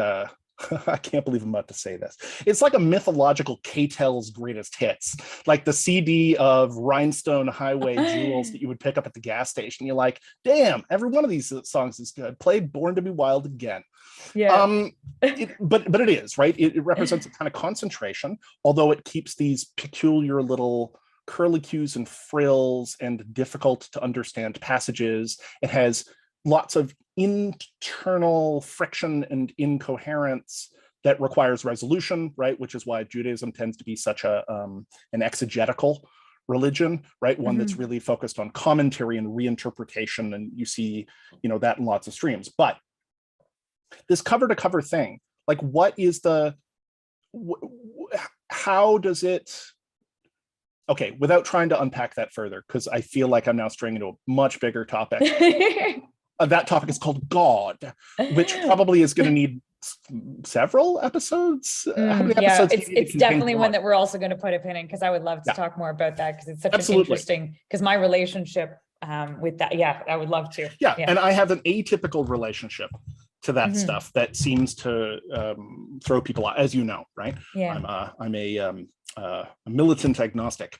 I can't believe I'm about to say this. It's like a mythological K-Tel's greatest hits, like the CD of Rhinestone Highway Jewels that you would pick up at the gas station. You're like, damn, every one of these songs is good. Play Born to Be Wild again. Yeah. But it is, right? It represents a kind of concentration, although it keeps these peculiar little curlicues and frills and difficult to understand passages. It has lots of internal friction and incoherence that requires resolution, right? Which is why Judaism tends to be such an exegetical religion, right? One that's really focused on commentary and reinterpretation, and you see, that in lots of streams. But this cover to cover thing, like, what is the, how does it? Okay, without trying to unpack that further, because I feel like I'm now straying into a much bigger topic. That topic is called God, which probably is going to need several episodes. How many episodes? It's definitely one that we're also going to put a pin in, because I would love to talk more about that, because it's such an interesting, because my relationship with that, I would love to. Yeah, and I have an atypical relationship to that stuff that seems to throw people out, as you know, right? Yeah, I'm a militant agnostic.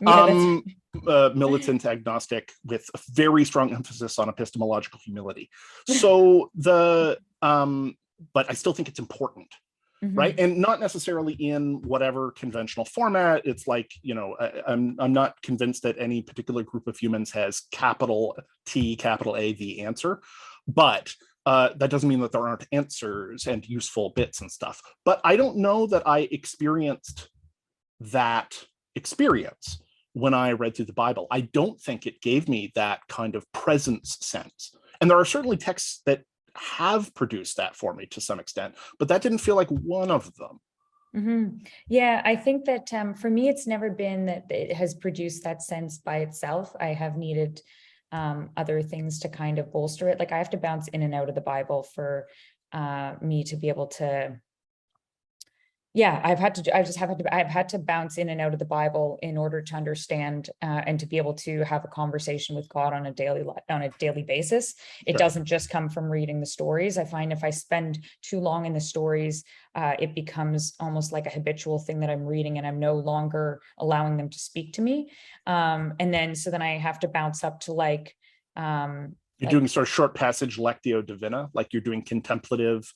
Militant agnostic with a very strong emphasis on epistemological humility. So but I still think it's important, right? And not necessarily in whatever conventional format. It's like, I'm not convinced that any particular group of humans has capital T, capital A, the answer. But That doesn't mean that there aren't answers and useful bits and stuff. But I don't know that I experienced that experience when I read through the Bible. I don't think it gave me that kind of presence sense. And there are certainly texts that have produced that for me to some extent, but that didn't feel like one of them. Yeah, I think that for me, it's never been that it has produced that sense by itself. I have needed other things to kind of bolster it. Like I have to bounce in and out of the Bible for me to be able to, I've had to bounce in and out of the Bible in order to understand and to be able to have a conversation with God on a daily basis. It doesn't just come from reading the stories. I find if I spend too long in the stories, it becomes almost like a habitual thing that I'm reading, and I'm no longer allowing them to speak to me. And then I have to bounce up to like you're doing sort of short passage lectio divina, like you're doing contemplative,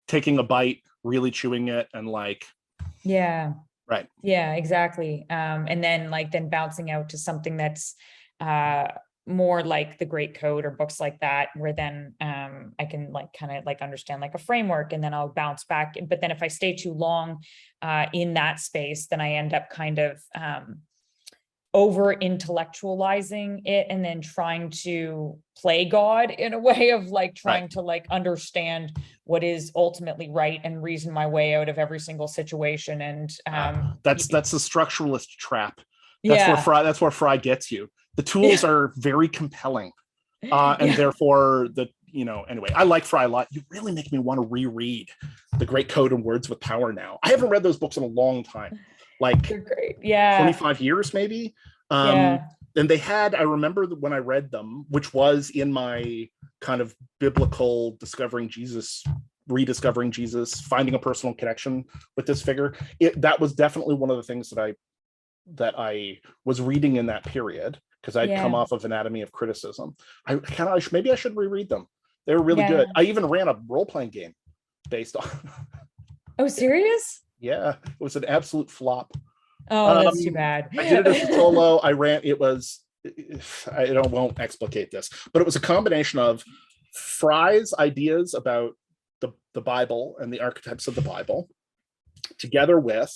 taking a bite, really chewing it, and like right, exactly. And then bouncing out to something that's more like the Great Code or books like that, where then I can like kind of like understand like a framework, and then I'll bounce back. But then if I stay too long in that space, then I end up kind of over intellectualizing it, and then trying to play God in a way of like trying to like understand what is ultimately right and reason my way out of every single situation. And that's the structuralist trap. That's where Fry gets you. The tools are very compelling, and therefore anyway, I like Fry a lot. You really make me want to reread The Great Code and Words with Power now. I haven't read those books in a long time. Like they're great. 25 years maybe. And they had, I remember when I read them, which was in my kind of biblical rediscovering Jesus, finding a personal connection with this figure. That was definitely one of the things that I was reading in that period, because I'd come off of Anatomy of Criticism. Maybe I should reread them. They were really good. I even ran a role-playing game based on. Oh, serious? Yeah, it was an absolute flop. Oh, that's too bad. I did it as a solo. I won't explicate this, but it was a combination of Fry's ideas about the Bible and the archetypes of the Bible, together with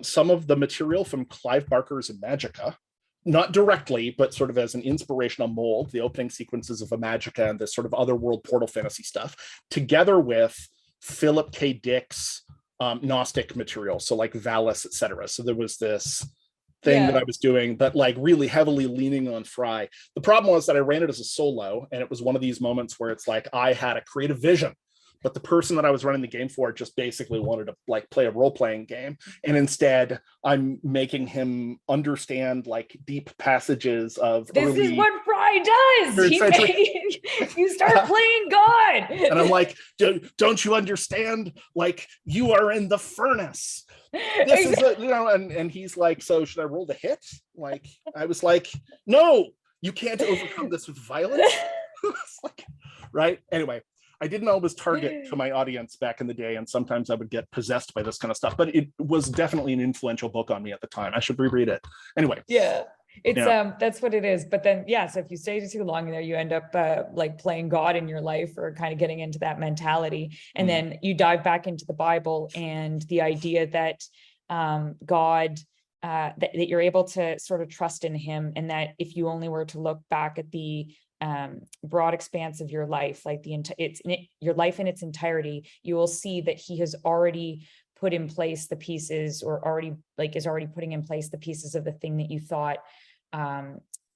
some of the material from Clive Barker's Imagica, not directly, but sort of as an inspirational mold, the opening sequences of Imagica and this sort of otherworld portal fantasy stuff, together with Philip K. Dick's Gnostic material, so like Valis, etc. So there was this thing that I was doing, but like really heavily leaning on Fry. The problem was that I ran it as a solo, and it was one of these moments where it's like I had a creative vision, but the person that I was running the game for just basically wanted to like play a role-playing game, and instead I'm making him understand like deep passages of this is what Fry does. You start playing God, and I'm like, don't you understand, like you are in the furnace, this is and he's like, so should I roll the hit? Like I was like, no, you can't overcome this with violence. Like, right, anyway, I didn't always target to my audience back in the day, and sometimes I would get possessed by this kind of stuff, but it was definitely an influential book on me at the time. I should reread it. Anyway. It's that's what it is. But then so if you stay too long in there, you end up like playing God in your life, or kind of getting into that mentality, and then you dive back into the Bible and the idea that God that you're able to sort of trust in him, and that if you only were to look back at the broad expanse of your life, like your life in its entirety, you will see that he has already put in place the pieces, or is already putting in place the pieces of the thing that you thought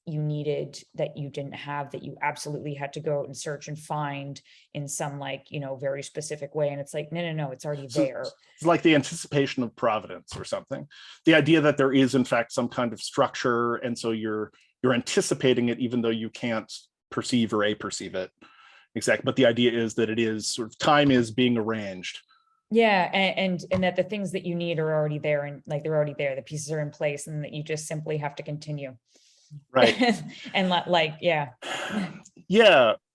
you needed, that you didn't have, that you absolutely had to go out and search and find in some very specific way. And it's like, no, it's already there. It's like the anticipation of Providence or something. The idea that there is in fact some kind of structure, and so you're anticipating it even though you can't perceive or apperceive it. Exactly. But the idea is that it is sort of time is being arranged. And that the things that you need are already there, and like they're already there, the pieces are in place, and that you just simply have to continue. Right. And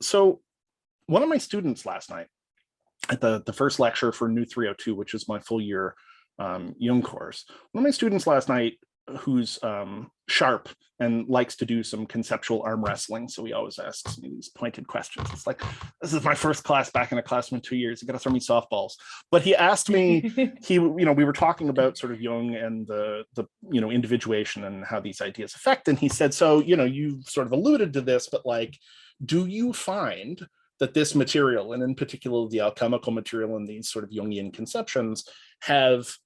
So one of my students last night at the first lecture for New 302, which is my full year Jung course, one of my students last night who's sharp and likes to do some conceptual arm wrestling. So he always asks me these pointed questions. It's like, this is my first class back in a classroom in 2 years. You got to throw me softballs. But he asked me, we were talking about sort of Jung and the individuation and how these ideas affect. And he said, so, you've sort of alluded to this, but like, do you find that this material, and in particular the alchemical material and these sort of Jungian conceptions, have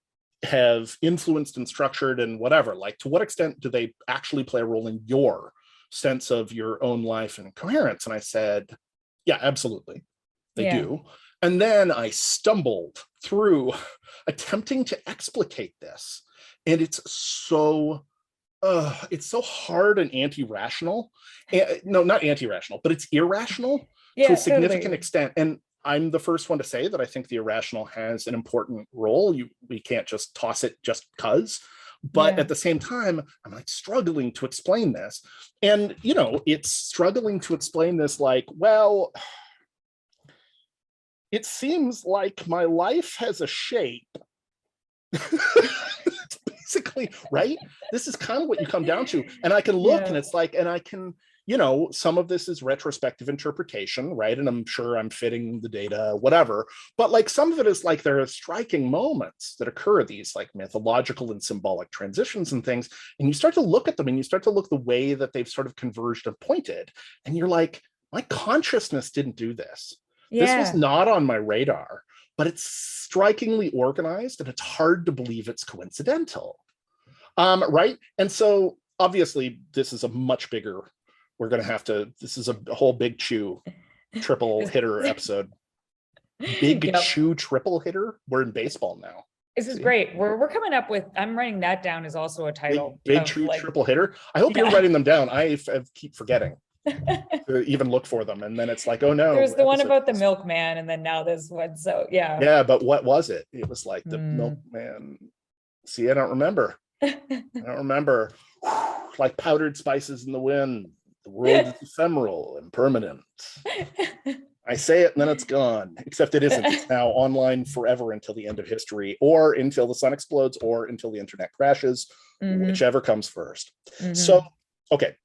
influenced and structured and whatever, like to what extent do they actually play a role in your sense of your own life and coherence? And I said, yeah, absolutely, they do. And then I stumbled through attempting to explicate this, and it's so hard and anti-rational. No, not anti-rational, but it's irrational to a significant extent. And I'm the first one to say that I think the irrational has an important role. We can't just toss it just because. But at the same time, I'm like struggling to explain this. And, it's struggling to explain this like, well, it seems like my life has a shape. Basically, right? This is kind of what you come down to. And I can look and it's like, and I can, some of this is retrospective interpretation, right? And I'm sure I'm fitting the data, whatever. But like some of it is like there are striking moments that occur, these like mythological and symbolic transitions and things. And you start to look at them and you start to look the way that they've sort of converged and pointed. And you're like, my consciousness didn't do this. This was not on my radar, but it's strikingly organized and it's hard to believe it's coincidental. Right? And so obviously this is a much bigger, this is a whole big chew triple hitter episode. Big chew triple hitter. We're in baseball now. This is great. We're coming up with, I'm writing that down as also a title. Big chew triple hitter. I hope you're writing them down. I keep forgetting to even look for them. And then it's like, oh no. There's the one about the Milkman, and then now this one. So yeah. Yeah, but what was it? It was like the Milkman. See, I don't remember. Like powdered spices in the wind. The world is ephemeral and permanent. I say it and then it's gone, except it isn't. It's now online forever until the end of history, or until the sun explodes, or until the internet crashes, whichever comes first. So, okay.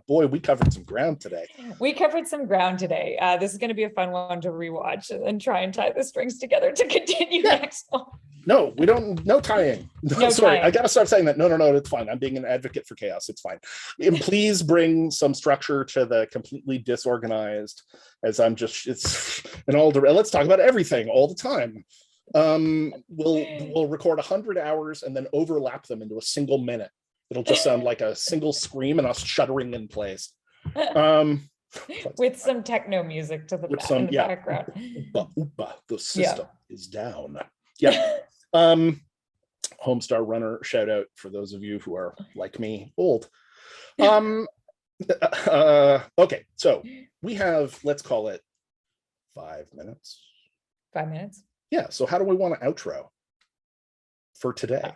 Boy, we covered some ground today. This is going to be a fun one to rewatch and try and tie the strings together to continue next one. No, we don't. No tying. No, sorry, tying. I gotta start saying that. No, it's fine. I'm being an advocate for chaos. It's fine. And please bring some structure to the completely disorganized. As I'm just, it's an all. Let's talk about everything all the time. We'll record 100 hours and then overlap them into a single minute. It'll just sound like a single scream and us shuddering in place. With some techno music to the background. The system is down. Yeah. Homestar Runner shout out for those of you who are like me, old. Okay, so we have, let's call it 5 minutes. 5 minutes? Yeah, so how do we want to outro for today?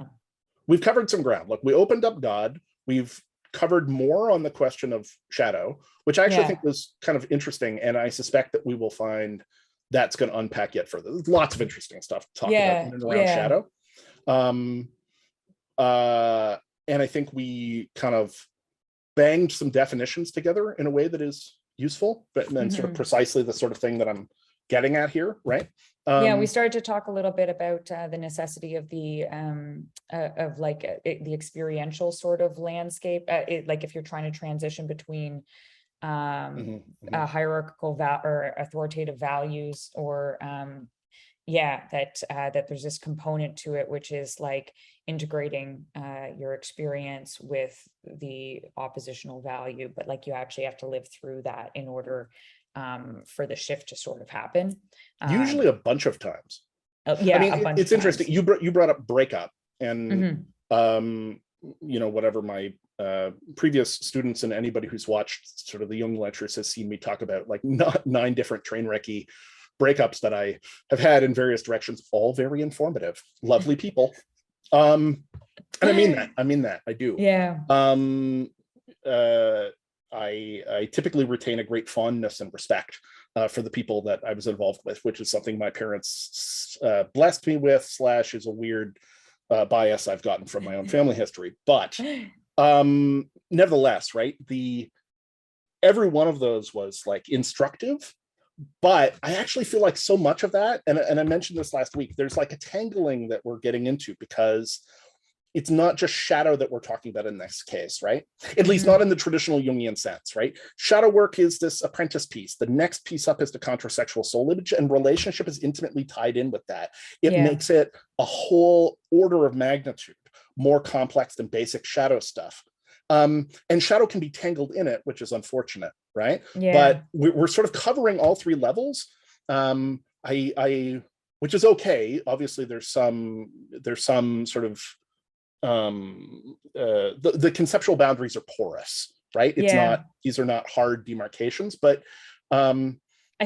We've covered some ground. Look, we opened up God. We've covered more on the question of shadow, which I actually think was kind of interesting. And I suspect that we will find that's going to unpack yet further. There's lots of interesting stuff to talk about in and around shadow. And I think we kind of banged some definitions together in a way that is useful, but then sort of precisely the sort of thing that I'm getting at here, right? We started to talk a little bit about the necessity of the the experiential sort of landscape, like if you're trying to transition between hierarchical or authoritative values, or that there's this component to it, which is like integrating your experience with the oppositional value, but like you actually have to live through that in order for the shift to sort of happen. Usually a bunch of times. I mean, it's interesting. You brought up breakup, and whatever my previous students and anybody who's watched sort of the Jung lectures has seen me talk about, like, 9 different train wrecky breakups that I have had in various directions, all very informative, lovely people. And I mean that. I do. Yeah. I typically retain a great fondness and respect for the people that I was involved with, which is something my parents blessed me with / is a weird bias I've gotten from my own family history. But nevertheless, right, every one of those was like instructive. But I actually feel like so much of that, and I mentioned this last week, there's like a tangling that we're getting into, because it's not just shadow that we're talking about in this case, right? At least not in the traditional Jungian sense, right? Shadow work is this apprentice piece. The next piece up is the contrasexual soul image, and relationship is intimately tied in with that. It makes it a whole order of magnitude more complex than basic shadow stuff. And shadow can be tangled in it, which is unfortunate, right? But we're sort of covering all three levels. Which is okay. Obviously, there's some sort of the conceptual boundaries are porous, right? It's not, these are not hard demarcations, but I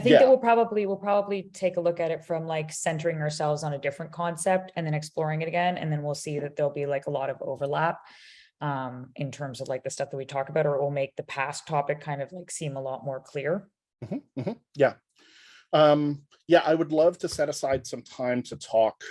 think that we'll probably take a look at it from like centering ourselves on a different concept and then exploring it again, and then we'll see that there'll be like a lot of overlap in terms of like the stuff that we talk about, or it will make the past topic kind of like seem a lot more clear. Yeah, I would love to set aside some time to talk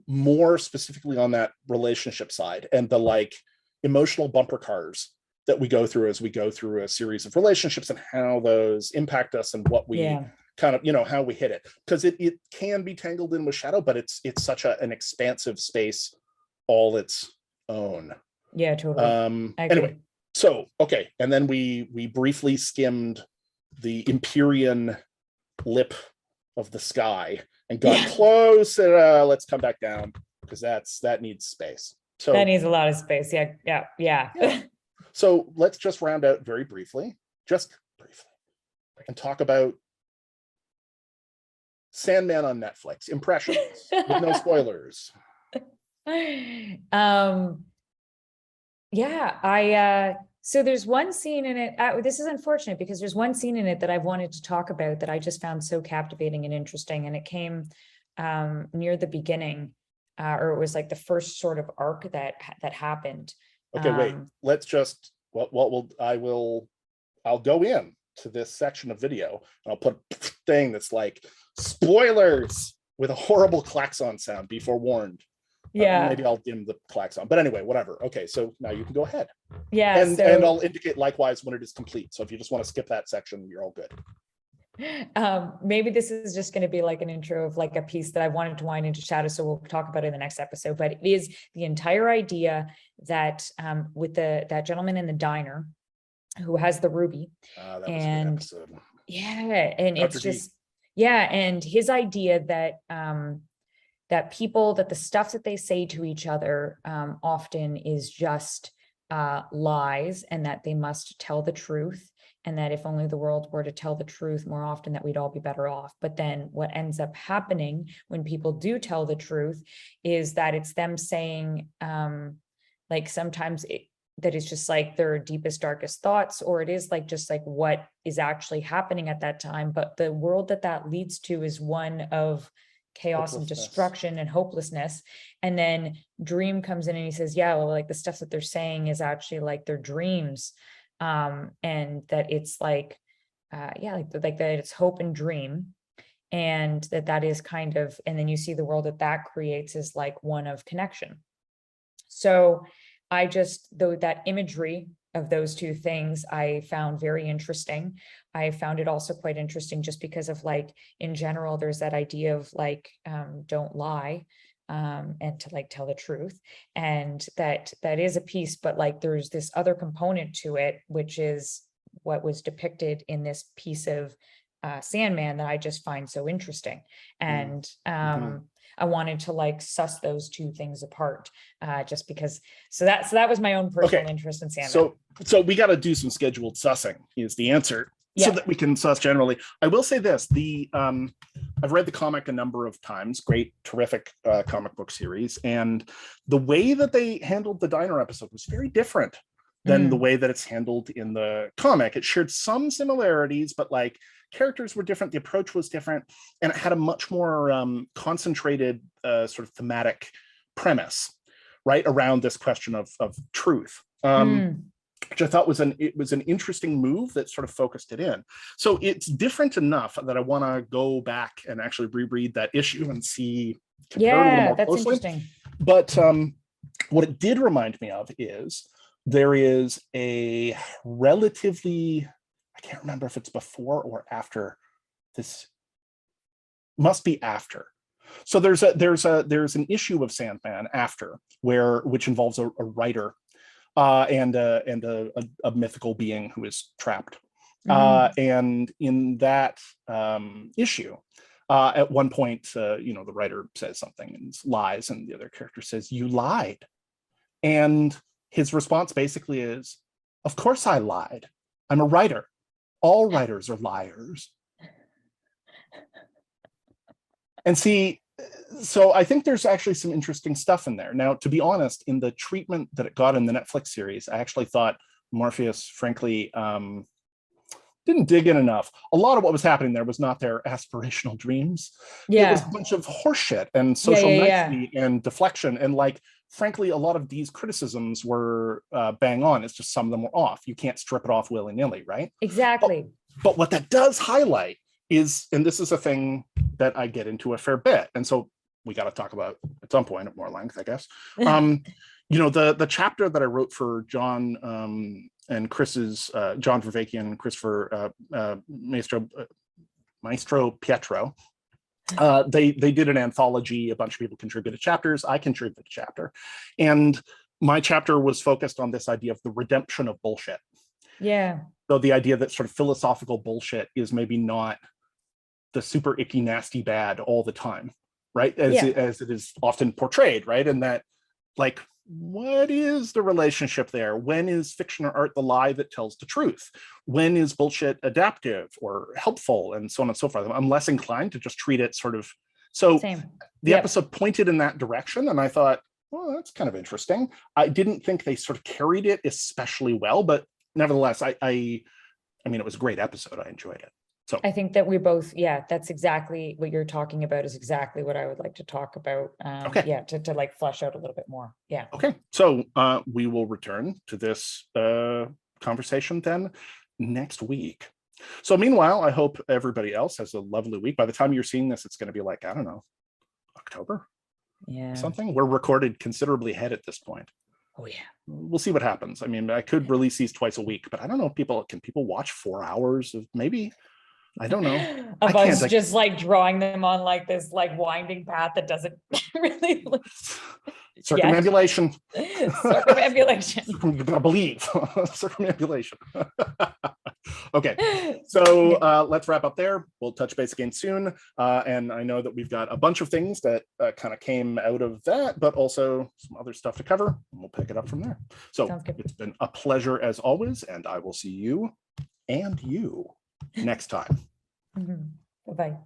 more specifically on that relationship side and the like emotional bumper cars that we go through as we go through a series of relationships, and how those impact us and what we kind of, how we hit it, because it can be tangled in with shadow, but it's such an expansive space all its own. Yeah, totally. Anyway, so okay, and then we briefly skimmed the Empyrean lip of the sky and got close, and let's come back down, because that needs space. So that needs a lot of space. Yeah. So let's just round out very briefly, and talk about Sandman on Netflix. Impressions with no spoilers. So there's one scene in it. This is unfortunate, because there's one scene in it that I've wanted to talk about that I just found so captivating and interesting. And it came near the beginning, or it was like the first sort of arc that happened. Okay, wait, let's just, I'll go in to this section of video and I'll put a thing that's like spoilers with a horrible klaxon sound, be forewarned. Maybe I'll dim the klaxon, but anyway, whatever. Okay, so now you can go ahead. And I'll indicate likewise when it is complete. So if you just want to skip that section, you're all good. Maybe this is just going to be like an intro of like a piece that I wanted to wind into shadow, so we'll talk about it in the next episode. But it is the entire idea that with that gentleman in the diner who has the ruby, and and Dr. it's just and his idea that that people, that the stuff that they say to each other often is just lies, and that they must tell the truth, and that if only the world were to tell the truth more often, that we'd all be better off. But then what ends up happening when people do tell the truth is that it's them saying, like sometimes that it's just like their deepest, darkest thoughts, or it is like just like what is actually happening at that time. But the world that leads to is one of chaos and destruction and hopelessness. And then Dream comes in and he says, like the stuff that they're saying is actually like their dreams. And that it's like that it's hope and dream, and that is kind of, and then you see the world that creates is like one of connection. So I just, though that imagery of those two things I found very interesting. I found it also quite interesting just because of like, in general, there's that idea of like, don't lie, and to like tell the truth. And that is a piece, but like, there's this other component to it, which is what was depicted in this piece of Sandman that I just find so interesting. And I wanted to like suss those two things apart, just because. So that was my own personal interest in Sandman. So we got to do some scheduled sussing is the answer, so that we can suss generally. I will say this: I've read the comic a number of times. Great, terrific comic book series, and the way that they handled the diner episode was very different than the way that it's handled in the comic. It shared some similarities, but like characters were different, the approach was different, and it had a much more concentrated sort of thematic premise, right, around this question of truth, which I thought was an interesting move that sort of focused it in. So it's different enough that I want to go back and actually reread that issue and see, compare it a little more closely. Interesting. But what it did remind me of is there is a relatively, I can't remember if it's before or after this, must be after. So there's an issue of Sandman after, which involves a writer and a mythical being who is trapped. And in that issue, at one point, the writer says something and lies, and the other character says, "You lied." And his response basically is, "Of course I lied. I'm a writer. All writers are liars." And see, so I think there's actually some interesting stuff in there. Now, to be honest, in the treatment that it got in the Netflix series, I actually thought Morpheus, frankly, didn't dig in enough. A lot of what was happening there was not their aspirational dreams. It was a bunch of horseshit and social nicety and deflection. And like, frankly, a lot of these criticisms were bang on. It's just some of them were off. You can't strip it off willy-nilly, right? Exactly. But what that does highlight is, and this is a thing that I get into a fair bit, and so we got to talk about at some point at more length, I guess. The chapter that I wrote for John and Chris's, John Vervaekian and Christopher Maestro Pietro, they did an anthology. A bunch of people contributed chapters. I contributed a chapter, and my chapter was focused on this idea of the redemption of bullshit. Yeah. So the idea that sort of philosophical bullshit is maybe not the super icky, nasty bad all the time, right? As it is often portrayed, right? And that, like, what is the relationship there? When is fiction or art the lie that tells the truth? When is bullshit adaptive or helpful, and so on and so forth? I'm less inclined to just treat it sort of. So the episode pointed in that direction, and I thought, well, that's kind of interesting. I didn't think they sort of carried it especially well, but nevertheless, I mean, it was a great episode. I enjoyed it. So I think that we both, that's exactly what you're talking about, is exactly what I would like to talk about. To like flesh out a little bit more. Yeah. Okay. So we will return to this conversation then next week. So meanwhile, I hope everybody else has a lovely week. By the time you're seeing this, it's going to be like, I don't know, October? Yeah. Something. We're recorded considerably ahead at this point. Oh, yeah. We'll see what happens. I mean, I could release these twice a week, but I don't know if can people watch 4 hours of maybe, I don't know. Of us just like drawing them on like this like winding path that doesn't really circumambulation. Circumambulation. You gotta believe. Circumambulation. Okay, so let's wrap up there. We'll touch base again soon. And I know that we've got a bunch of things that kind of came out of that, but also some other stuff to cover. And we'll pick it up from there. So it's been a pleasure as always, and I will see you and you next time. Bye-bye.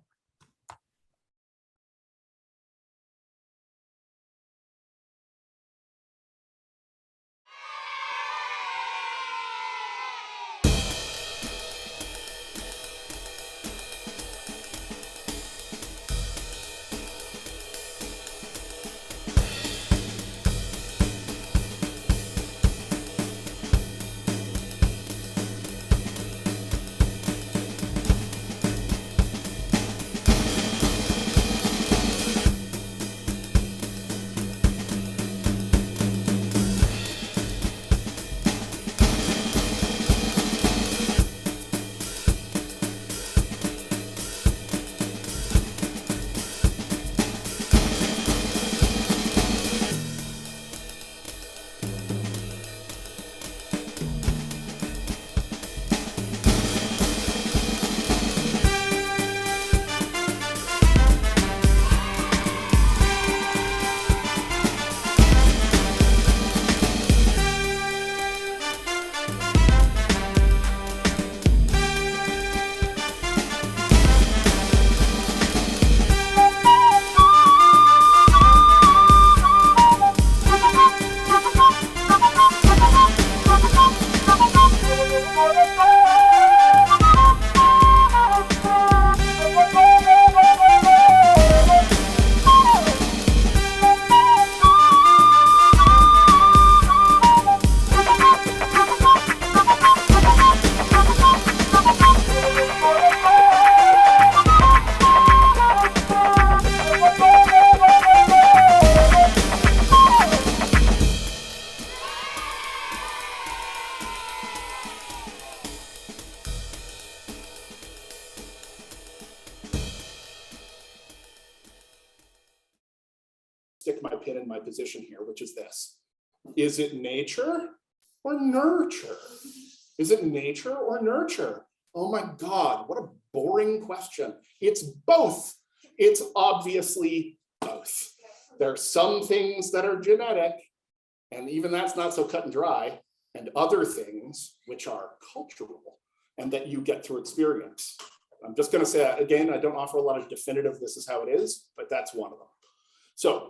stick my pin in my position here, which is this. Is it nature or nurture? Is it nature or nurture? Oh my God, what a boring question. It's both. It's obviously both. There are some things that are genetic, and even that's not so cut and dry, and other things which are cultural and that you get through experience. I'm just going to say, again, I don't offer a lot of definitive, this is how it is, but that's one of them. So